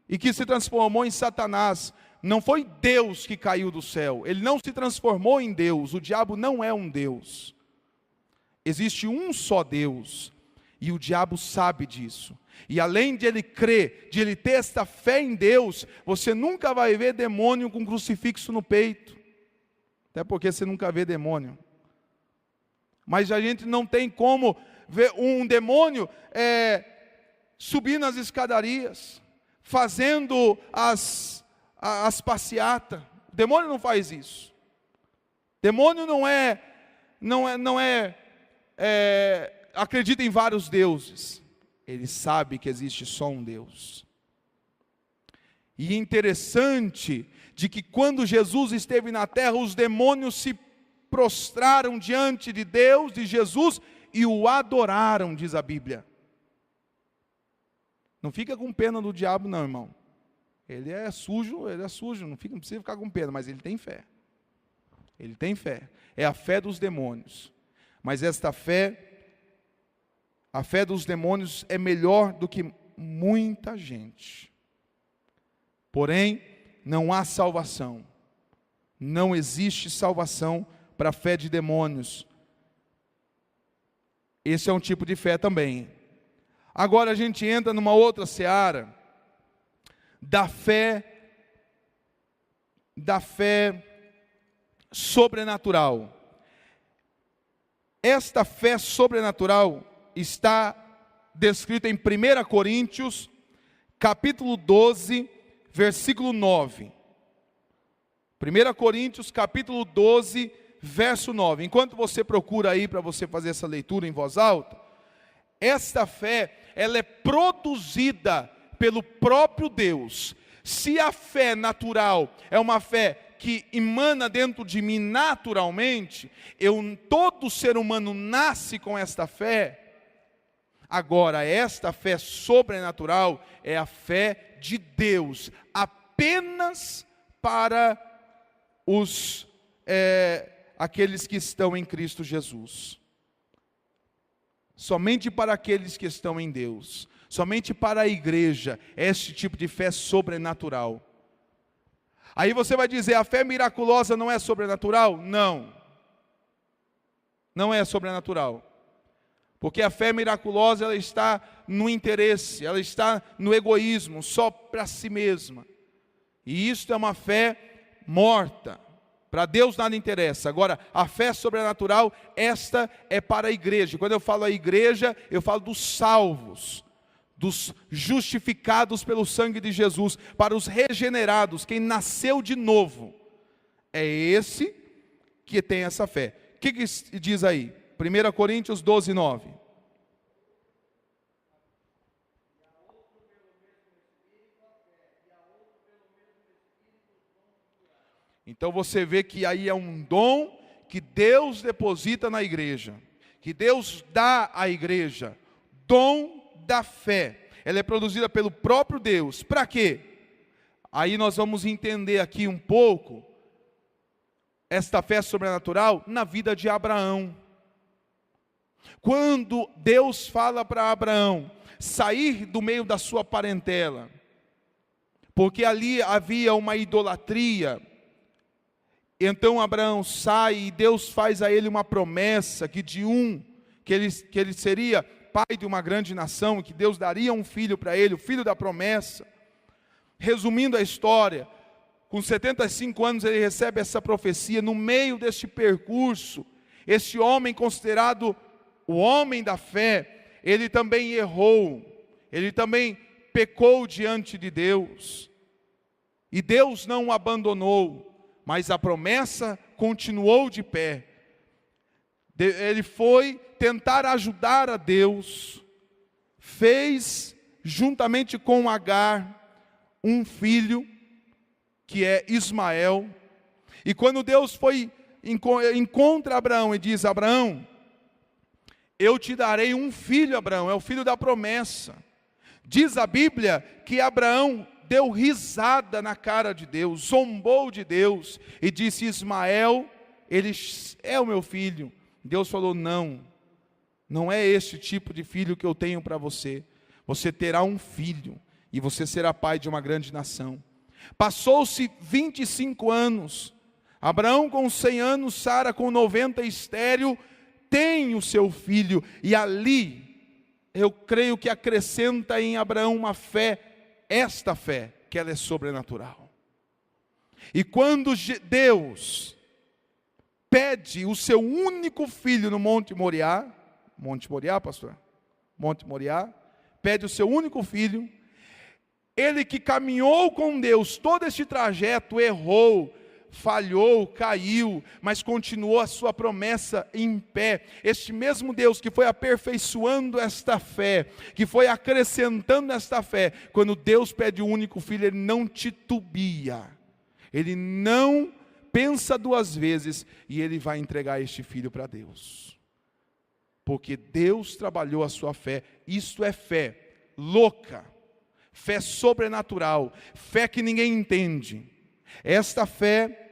e que se transformou em Satanás. Não foi Deus que caiu do céu, ele não se transformou em Deus, o diabo não é um Deus. Existe um só Deus, e o diabo sabe disso. E além de ele crer, de ele ter esta fé em Deus, você nunca vai ver demônio com crucifixo no peito. Até porque você nunca vê demônio. Mas a gente não tem como ver um demônio subindo as escadarias, fazendo as passeatas. O demônio não faz isso. O demônio não acredita em vários deuses. Ele sabe que existe só um Deus. E é interessante de que quando Jesus esteve na terra, os demônios se prostraram diante de Deus, de Jesus, e o adoraram, diz a Bíblia. Não fica com pena do diabo não, irmão. Ele é sujo, não precisa ficar com pena, mas ele tem fé. Ele tem fé. É a fé dos demônios. Mas esta fé, a fé dos demônios é melhor do que muita gente. Porém, não há salvação. Não existe salvação para a fé de demônios. Esse é um tipo de fé também. Agora a gente entra numa outra seara da fé sobrenatural. Esta fé sobrenatural está descrita em 1 Coríntios, capítulo 12, versículo 9. 1 Coríntios, capítulo 12, verso 9. Enquanto você procura aí para você fazer essa leitura em voz alta, esta fé, ela é produzida pelo próprio Deus. Se a fé natural é uma fé que emana dentro de mim naturalmente, todo ser humano nasce com esta fé. Agora, esta fé sobrenatural é a fé de Deus, apenas para aqueles que estão em Cristo Jesus. Somente para aqueles que estão em Deus, somente para a igreja, este tipo de fé sobrenatural. Aí você vai dizer, a fé miraculosa não é sobrenatural? Não, não é sobrenatural. Porque a fé miraculosa, ela está no interesse, ela está no egoísmo, só para si mesma. E isso é uma fé morta. Para Deus nada interessa. Agora, a fé sobrenatural, esta é para a igreja. Quando eu falo a igreja, eu falo dos salvos, dos justificados pelo sangue de Jesus, para os regenerados, quem nasceu de novo. É esse que tem essa fé. O que diz aí? 1 Coríntios 12, 9. Então você vê que aí é um dom que Deus deposita na igreja, que Deus dá à igreja, dom da fé. Ela é produzida pelo próprio Deus. Para quê? Aí nós vamos entender aqui um pouco esta fé sobrenatural na vida de Abraão. Quando Deus fala para Abraão sair do meio da sua parentela, porque ali havia uma idolatria. Então Abraão sai e Deus faz a ele uma promessa que ele seria pai de uma grande nação, que Deus daria um filho para ele, o filho da promessa. Resumindo a história, com 75 anos ele recebe essa profecia. No meio deste percurso, este homem considerado o homem da fé, ele também errou, ele também pecou diante de Deus, e Deus não o abandonou, mas a promessa continuou de pé. Ele foi tentar ajudar a Deus, fez juntamente com Agar um filho, que é Ismael. E quando Deus encontra Abraão e diz: Abraão, eu te darei um filho, Abraão, é o filho da promessa. Diz a Bíblia que Abraão deu risada na cara de Deus, zombou de Deus e disse: Ismael, ele é o meu filho. Deus falou: não é este tipo de filho que eu tenho para você. Você terá um filho e você será pai de uma grande nação. Passou-se 25 anos, Abraão com 100 anos, Sara com 90, estéril, tem o seu filho. E ali, eu creio que acrescenta em Abraão uma fé, esta fé, que ela é sobrenatural. E quando Deus pede o seu único filho no Monte Moriá, Monte Moriá, pastor? Monte Moriá. Pede o seu único filho. Ele que caminhou com Deus todo este trajeto, errou, falhou, caiu, mas continuou a sua promessa em pé. Este mesmo Deus que foi aperfeiçoando esta fé, que foi acrescentando esta fé, quando Deus pede o único filho, Ele não titubia, Ele não pensa duas vezes, e Ele vai entregar este filho para Deus, porque Deus trabalhou a sua fé. Isto é fé louca, fé sobrenatural, fé que ninguém entende. Esta fé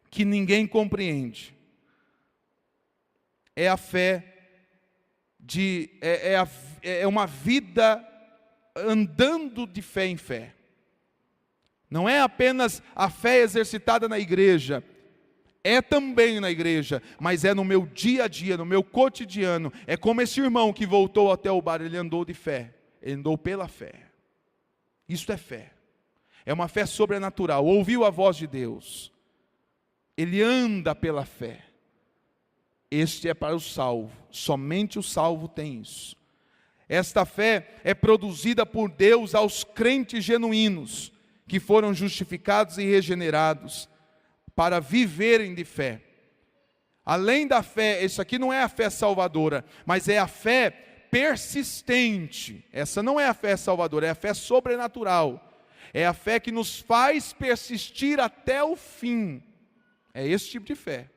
que ninguém compreende é a fé é uma vida andando de fé em fé. Não é apenas a fé exercitada na igreja, é também na igreja, mas é no meu dia a dia, no meu cotidiano. É como esse irmão que voltou até o bar, ele andou de fé, ele andou pela fé. Isto é fé. É uma fé sobrenatural. Ouviu a voz de Deus, ele anda pela fé. Este é para o salvo. Somente o salvo tem isso. Esta fé é produzida por Deus aos crentes genuínos, que foram justificados e regenerados, para viverem de fé. Além da fé, isso aqui não é a fé salvadora, mas é a fé persistente. Essa não é a fé salvadora, é a fé sobrenatural. É a fé que nos faz persistir até o fim. É esse tipo de fé.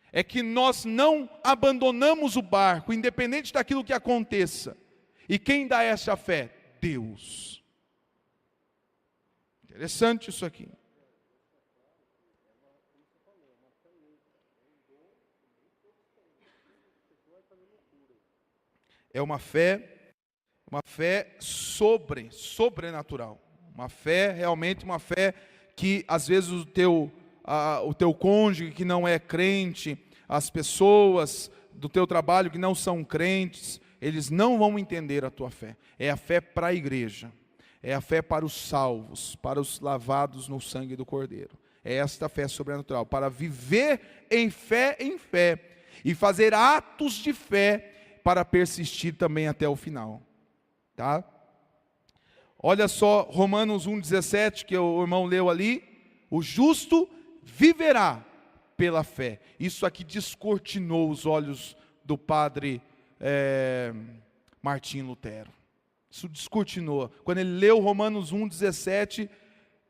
É que nós não abandonamos o barco, independente daquilo que aconteça. E quem dá essa fé? Deus. Interessante isso aqui. É uma fé sobrenatural. Uma fé, realmente uma fé que às vezes o teu cônjuge que não é crente, as pessoas do teu trabalho que não são crentes, eles não vão entender a tua fé. É a fé para a igreja, é a fé para os salvos, para os lavados no sangue do Cordeiro. É esta fé sobrenatural, para viver em fé e fazer atos de fé para persistir também até o final. Tá? Olha só Romanos 1,17 que o irmão leu ali. O justo viverá pela fé. Isso aqui descortinou os olhos do padre Martim Lutero. Isso descortinou. Quando ele leu Romanos 1,17,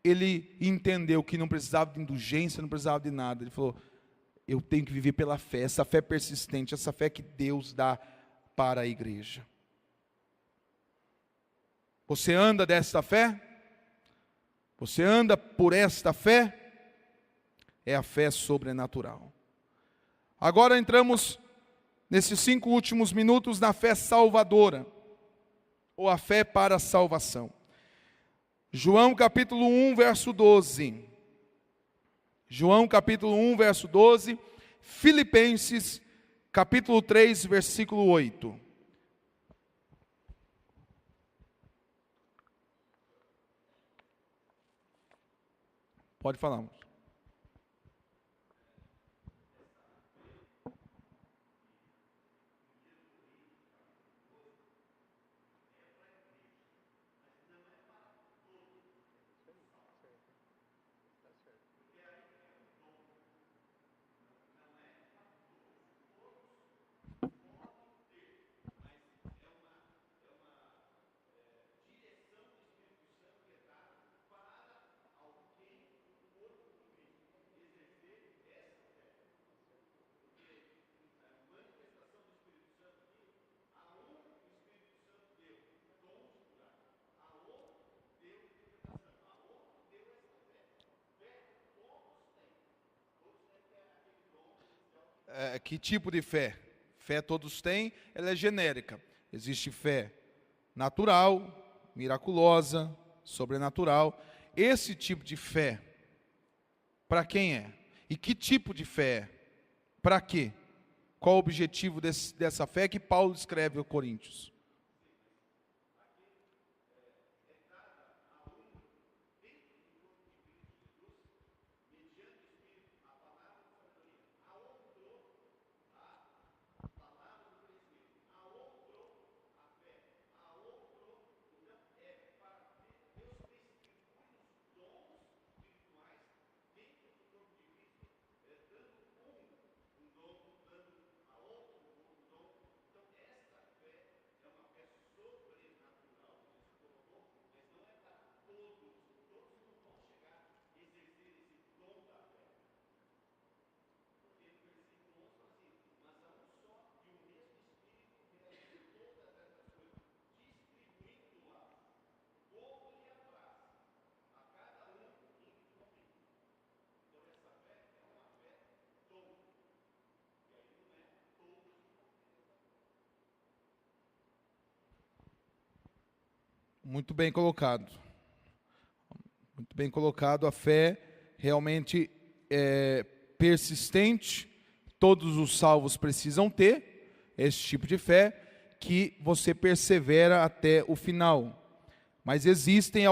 ele entendeu que não precisava de indulgência, não precisava de nada. Ele falou, eu tenho que viver pela fé, essa fé persistente, essa fé que Deus dá para a igreja. Você anda desta fé? Você anda por esta fé? É a fé sobrenatural. Agora entramos nesses 5 últimos minutos na fé salvadora, ou a fé para a salvação. João capítulo 1, verso 12. João capítulo 1, verso 12. Filipenses capítulo 3, versículo 8. Pode falar. Que tipo de fé? Fé todos têm, ela é genérica. Existe fé natural, miraculosa, sobrenatural. Esse tipo de fé, para quem é? E que tipo de fé é? Para quê? Qual o objetivo dessa fé que Paulo escreve aos Coríntios? Muito bem colocado. Muito bem colocado. A fé realmente é persistente. Todos os salvos precisam ter esse tipo de fé, que você persevera até o final. Mas existem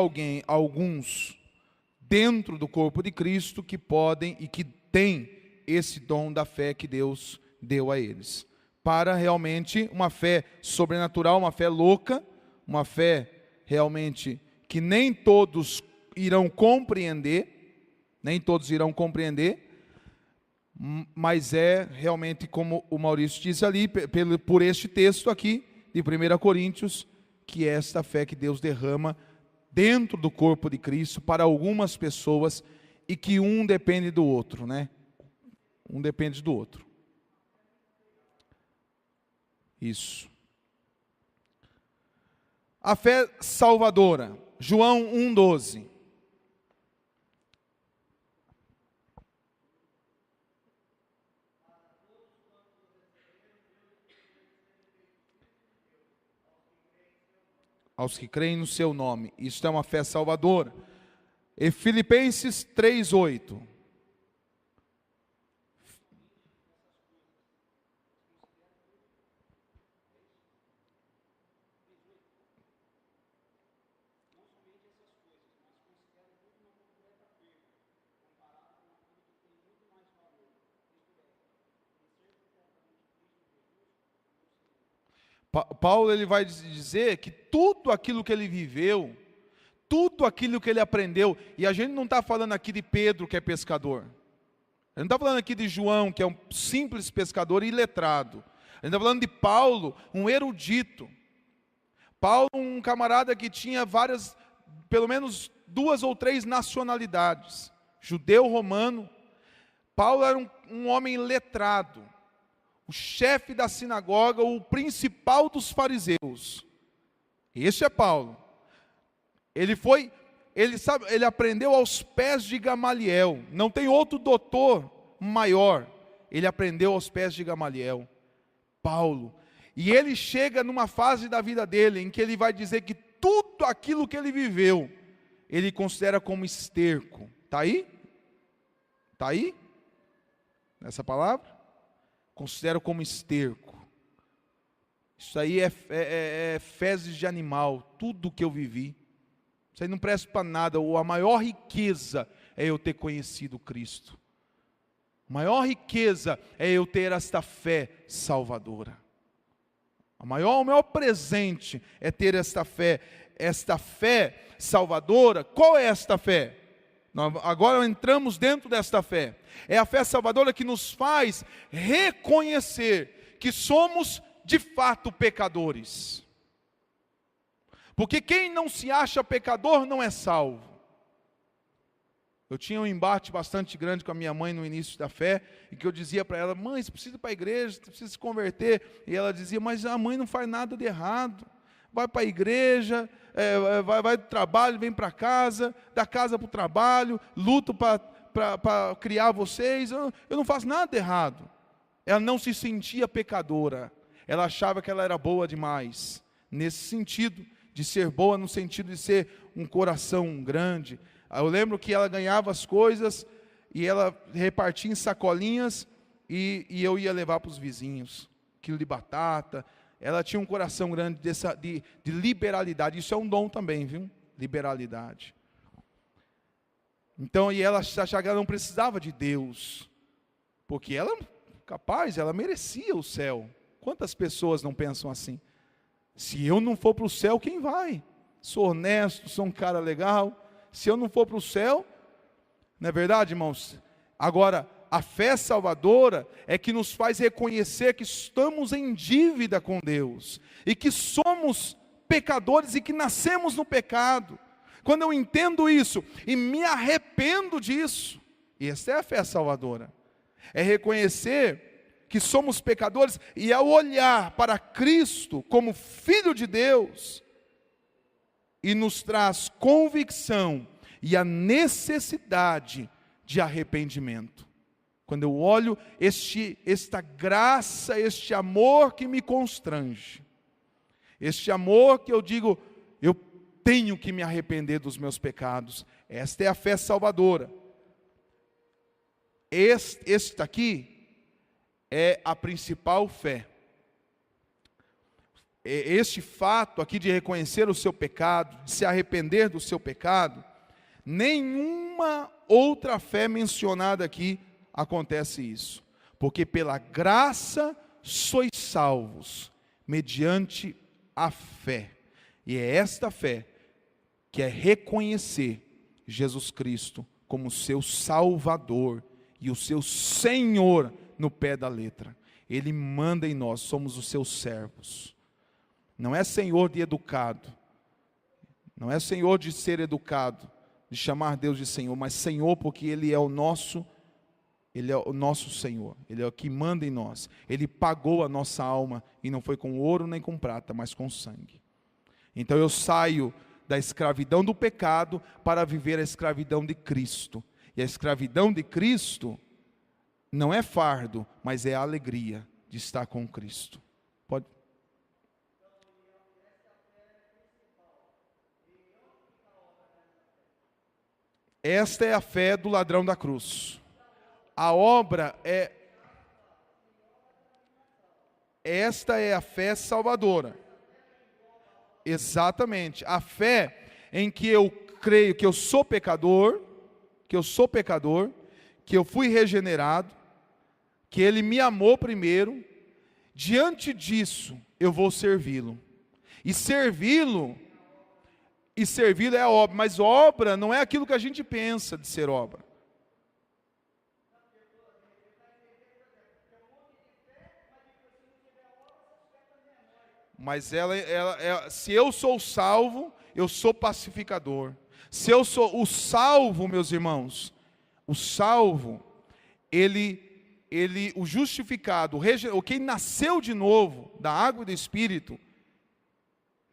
alguns dentro do corpo de Cristo que podem e que têm esse dom da fé que Deus deu a eles, para realmente uma fé sobrenatural, uma fé louca, uma fé realmente que nem todos irão compreender, mas é realmente como o Maurício diz ali, por este texto aqui, de 1 Coríntios, que é esta fé que Deus derrama dentro do corpo de Cristo para algumas pessoas, e que um depende do outro, né? Um depende do outro. Isso. A fé salvadora, João 1,12. Aos que creem no seu nome. Isso é uma fé salvadora. E Filipenses 3,8. Paulo ele vai dizer que tudo aquilo que ele viveu, tudo aquilo que ele aprendeu, e a gente não está falando aqui de Pedro, que é pescador, a gente não está falando aqui de João, que é um simples pescador e iletrado, a gente está falando de Paulo, um erudito. Paulo, um camarada que tinha pelo menos 2 ou 3 nacionalidades, judeu, romano. Paulo era um homem letrado, o chefe da sinagoga, o principal dos fariseus. Esse é Paulo. Ele aprendeu aos pés de Gamaliel. Não tem outro doutor maior. Ele aprendeu aos pés de Gamaliel. Paulo. E ele chega numa fase da vida dele em que ele vai dizer que tudo aquilo que ele viveu, ele considera como esterco. Está aí? Está aí? Nessa palavra? Considero como esterco. Isso aí é fezes de animal, tudo que eu vivi. Isso aí não presta para nada. A maior riqueza é eu ter conhecido Cristo. A maior riqueza é eu ter esta fé salvadora. O maior presente é ter esta fé salvadora. Qual é esta fé? Agora entramos dentro desta fé. É a fé salvadora que nos faz reconhecer que somos de fato pecadores. Porque quem não se acha pecador não é salvo. Eu tinha um embate bastante grande com a minha mãe no início da fé, e que eu dizia para ela: mãe, você precisa ir para a igreja, você precisa se converter. E ela dizia: mas a mãe não faz nada de errado. Vai para a igreja, vai do trabalho, vem para casa, da casa para o trabalho, luto para criar vocês, eu não faço nada de errado. Ela não se sentia pecadora, ela achava que ela era boa demais, nesse sentido, de ser boa no sentido de ser um coração grande. Eu lembro que ela ganhava as coisas, e ela repartia em sacolinhas, e eu ia levar para os vizinhos, quilo de batata. Ela tinha um coração grande de liberalidade. Isso é um dom também, viu? Liberalidade. Então, e ela achava que ela não precisava de Deus, porque ela merecia o céu. Quantas pessoas não pensam assim? Se eu não for para o céu, quem vai? Sou honesto, sou um cara legal. Se eu não for para o céu, não é verdade, irmãos? Agora, a fé salvadora é que nos faz reconhecer que estamos em dívida com Deus, e que somos pecadores e que nascemos no pecado. Quando eu entendo isso e me arrependo disso, essa é a fé salvadora. É reconhecer que somos pecadores, e ao olhar para Cristo como Filho de Deus, e nos traz convicção e a necessidade de arrependimento. Quando eu olho esta graça, este amor que me constrange, este amor que eu digo, eu tenho que me arrepender dos meus pecados. Esta é a fé salvadora. Este aqui é a principal fé. Este fato aqui de reconhecer o seu pecado, de se arrepender do seu pecado, nenhuma outra fé mencionada aqui acontece isso. Porque pela graça sois salvos, mediante a fé. E é esta fé que é reconhecer Jesus Cristo como seu Salvador e o seu Senhor no pé da letra. Ele manda em nós, somos os seus servos. Não é Senhor de educado, não é Senhor de ser educado, de chamar Deus de Senhor, mas Senhor porque Ele é o nosso Senhor, Ele é o que manda em nós. Ele pagou a nossa alma, e não foi com ouro nem com prata, mas com sangue. Então eu saio da escravidão do pecado para viver a escravidão de Cristo. E a escravidão de Cristo não é fardo, mas é a alegria de estar com Cristo. Pode. Esta é a fé do ladrão da cruz. A obra é... Esta é a fé salvadora. Exatamente. A fé em que eu creio que eu sou pecador, que eu fui regenerado, que Ele me amou primeiro. Diante disso, eu vou servi-lo. E servi-lo é a obra, mas obra não é aquilo que a gente pensa de ser obra. Mas se eu sou salvo, eu sou pacificador. Se eu sou o salvo, meus irmãos, o salvo, o justificado, quem nasceu de novo, da água e do Espírito,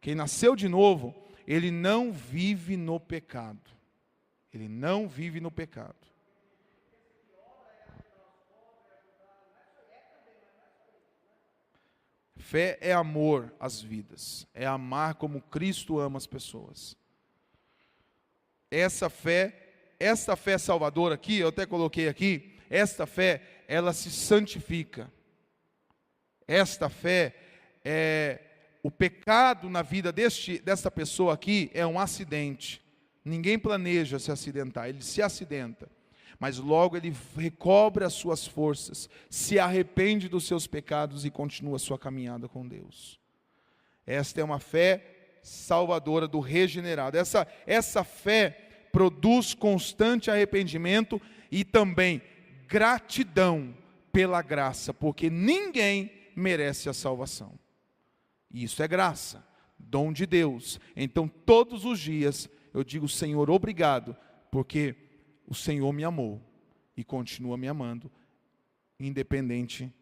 quem nasceu de novo, ele não vive no pecado. Ele não vive no pecado. Fé é amor às vidas, é amar como Cristo ama as pessoas. Esta fé salvadora aqui, eu até coloquei aqui, esta fé, ela se santifica. Esta fé, o pecado na vida desta pessoa aqui é um acidente. Ninguém planeja se acidentar, ele se acidenta. Mas logo ele recobra as suas forças, se arrepende dos seus pecados e continua a sua caminhada com Deus. Esta é uma fé salvadora do regenerado. Essa fé produz constante arrependimento e também gratidão pela graça, porque ninguém merece a salvação. Isso é graça, dom de Deus. Então todos os dias eu digo: Senhor, obrigado, porque o Senhor me amou e continua me amando, independente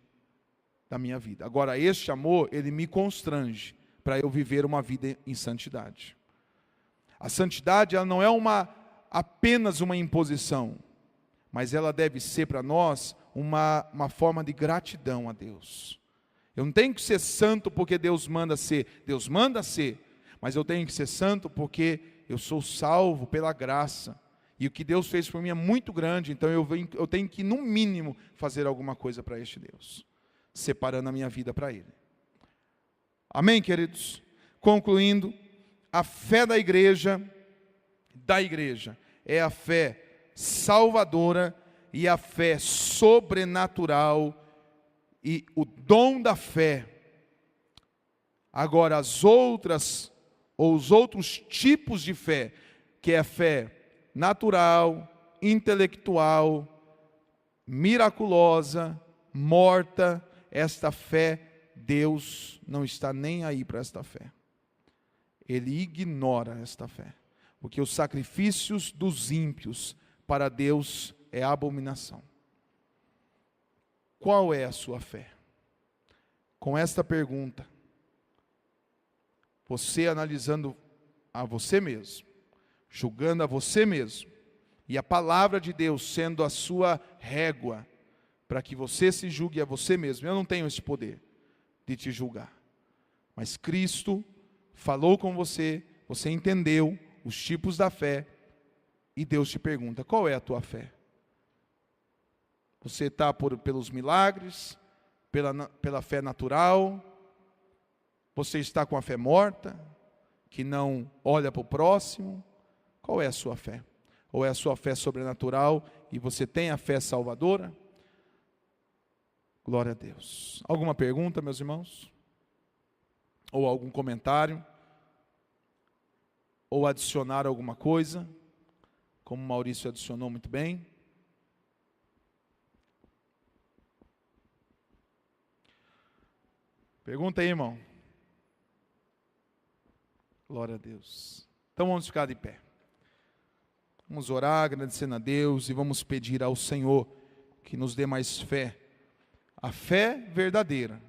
da minha vida. Agora, este amor, ele me constrange para eu viver uma vida em santidade. A santidade, ela não é apenas uma imposição, mas ela deve ser para nós uma forma de gratidão a Deus. Eu não tenho que ser santo porque Deus manda ser, mas eu tenho que ser santo porque eu sou salvo pela graça. E o que Deus fez por mim é muito grande, então eu tenho que, no mínimo, fazer alguma coisa para este Deus, separando a minha vida para Ele. Amém, queridos? Concluindo, a fé da igreja é a fé salvadora e a fé sobrenatural e o dom da fé. Agora, os outros tipos de fé, que é a fé natural, intelectual, miraculosa, morta, esta fé, Deus não está nem aí para esta fé. Ele ignora esta fé, porque os sacrifícios dos ímpios para Deus é abominação. Qual é a sua fé? Com esta pergunta, você analisando a você mesmo, julgando a você mesmo, e a palavra de Deus sendo a sua régua, para que você se julgue a você mesmo. Eu não tenho esse poder de te julgar, mas Cristo falou com você, você entendeu os tipos da fé, e Deus te pergunta: qual é a tua fé? Você está pelos milagres, pela fé natural? Você está com a fé morta, que não olha para o próximo? Qual é a sua fé? Ou é a sua fé sobrenatural e você tem a fé salvadora? Glória a Deus. Alguma pergunta, meus irmãos? Ou algum comentário? Ou adicionar alguma coisa? Como o Maurício adicionou muito bem. Pergunta aí, irmão. Glória a Deus. Então vamos ficar de pé. Vamos orar, agradecendo a Deus e vamos pedir ao Senhor que nos dê mais fé. A fé verdadeira.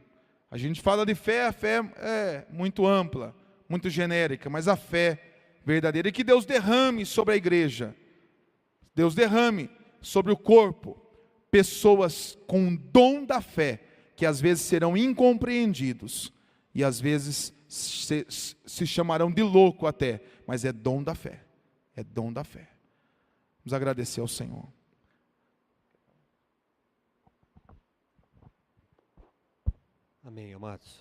A gente fala de fé, a fé é muito ampla, muito genérica, mas a fé verdadeira. E que Deus derrame sobre a igreja, Deus derrame sobre o corpo, pessoas com o dom da fé, que às vezes serão incompreendidos, e às vezes se chamarão de louco até, mas é dom da fé, é dom da fé. Vamos agradecer ao Senhor. Amém, amados.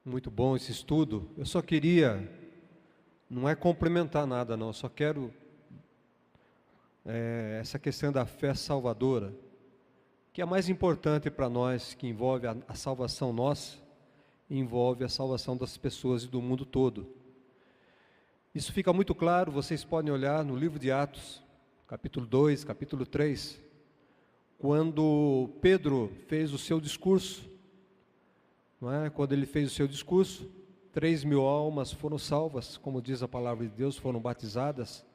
Muito bom esse estudo. Eu só queria, não é complementar nada não, só quero essa questão da fé salvadora, que é a mais importante para nós, que envolve a salvação nossa, envolve a salvação das pessoas e do mundo todo. Isso fica muito claro, vocês podem olhar no livro de Atos, capítulo 2, capítulo 3, quando Pedro fez o seu discurso, não é? Quando ele fez o seu discurso, 3.000 almas foram salvas, como diz a palavra de Deus, foram batizadas,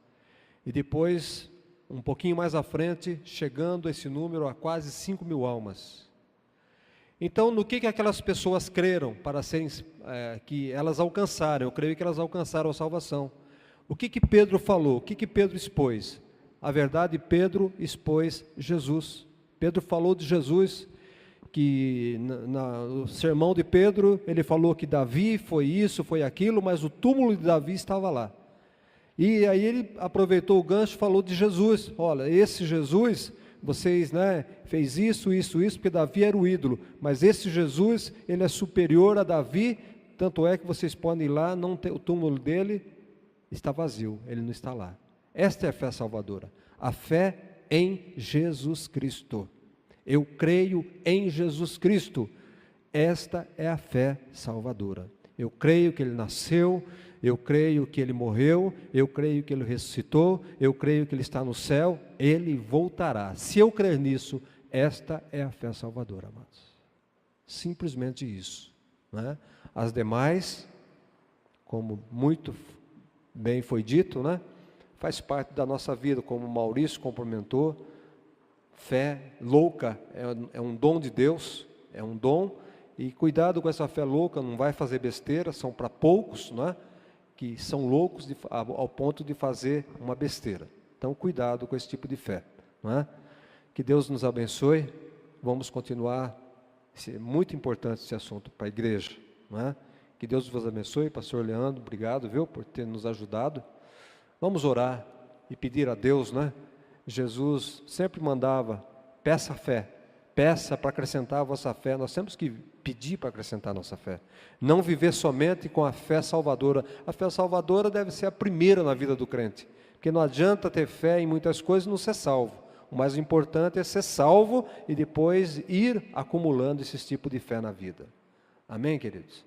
e depois, um pouquinho mais à frente, chegando esse número a quase 5.000 almas. Então, no que aquelas pessoas creram para serem, que elas alcançaram? Eu creio que elas alcançaram a salvação. O que Pedro falou? O que Pedro expôs? A verdade, Pedro expôs Jesus. Pedro falou de Jesus, que no sermão de Pedro, ele falou que Davi foi isso, foi aquilo, mas o túmulo de Davi estava lá. E aí ele aproveitou o gancho e falou de Jesus. Olha, esse Jesus, vocês, fez isso, porque Davi era o ídolo, mas esse Jesus, ele é superior a Davi, tanto é que vocês podem ir lá, o túmulo dele está vazio, ele não está lá. Esta é a fé salvadora, a fé em Jesus Cristo. Eu creio em Jesus Cristo. Esta é a fé salvadora. Eu creio que Ele nasceu, eu creio que Ele morreu, eu creio que Ele ressuscitou, eu creio que Ele está no céu, Ele voltará. Se eu crer nisso, esta é a fé salvadora, amados. Simplesmente isso, né? As demais, como muito bem foi dito, faz parte da nossa vida, como o Maurício complementou. Fé louca é um dom de Deus, é um dom, e cuidado com essa fé louca, não vai fazer besteira, são para poucos, que são loucos ao ponto de fazer uma besteira. Então, cuidado com esse tipo de fé. Que Deus nos abençoe, vamos continuar, é muito importante esse assunto para a igreja. Que Deus vos abençoe, pastor Leandro, obrigado, por ter nos ajudado. Vamos orar e pedir a Deus, Jesus sempre mandava, peça fé, peça para acrescentar a vossa fé. Nós temos que pedir para acrescentar a nossa fé, não viver somente com a fé salvadora. A fé salvadora deve ser a primeira na vida do crente, porque não adianta ter fé em muitas coisas e não ser salvo. O mais importante é ser salvo e depois ir acumulando esse tipo de fé na vida. Amém, queridos?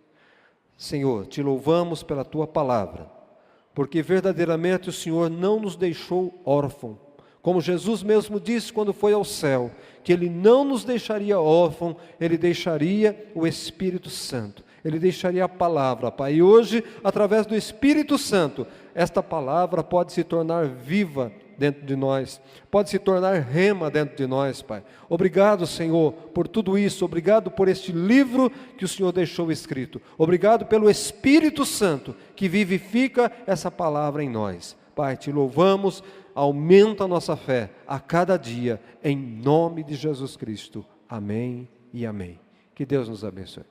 Senhor, te louvamos pela tua palavra, porque verdadeiramente o Senhor não nos deixou órfãos. Como Jesus mesmo disse quando foi ao céu, que Ele não nos deixaria órfãos, Ele deixaria o Espírito Santo, Ele deixaria a palavra, Pai. E hoje, através do Espírito Santo, esta palavra pode se tornar viva dentro de nós, pode se tornar rema dentro de nós, Pai. Obrigado, Senhor, por tudo isso, obrigado por este livro que o Senhor deixou escrito, obrigado pelo Espírito Santo que vivifica essa palavra em nós. Pai, te louvamos, aumenta a nossa fé a cada dia, em nome de Jesus Cristo. Amém e amém. Que Deus nos abençoe.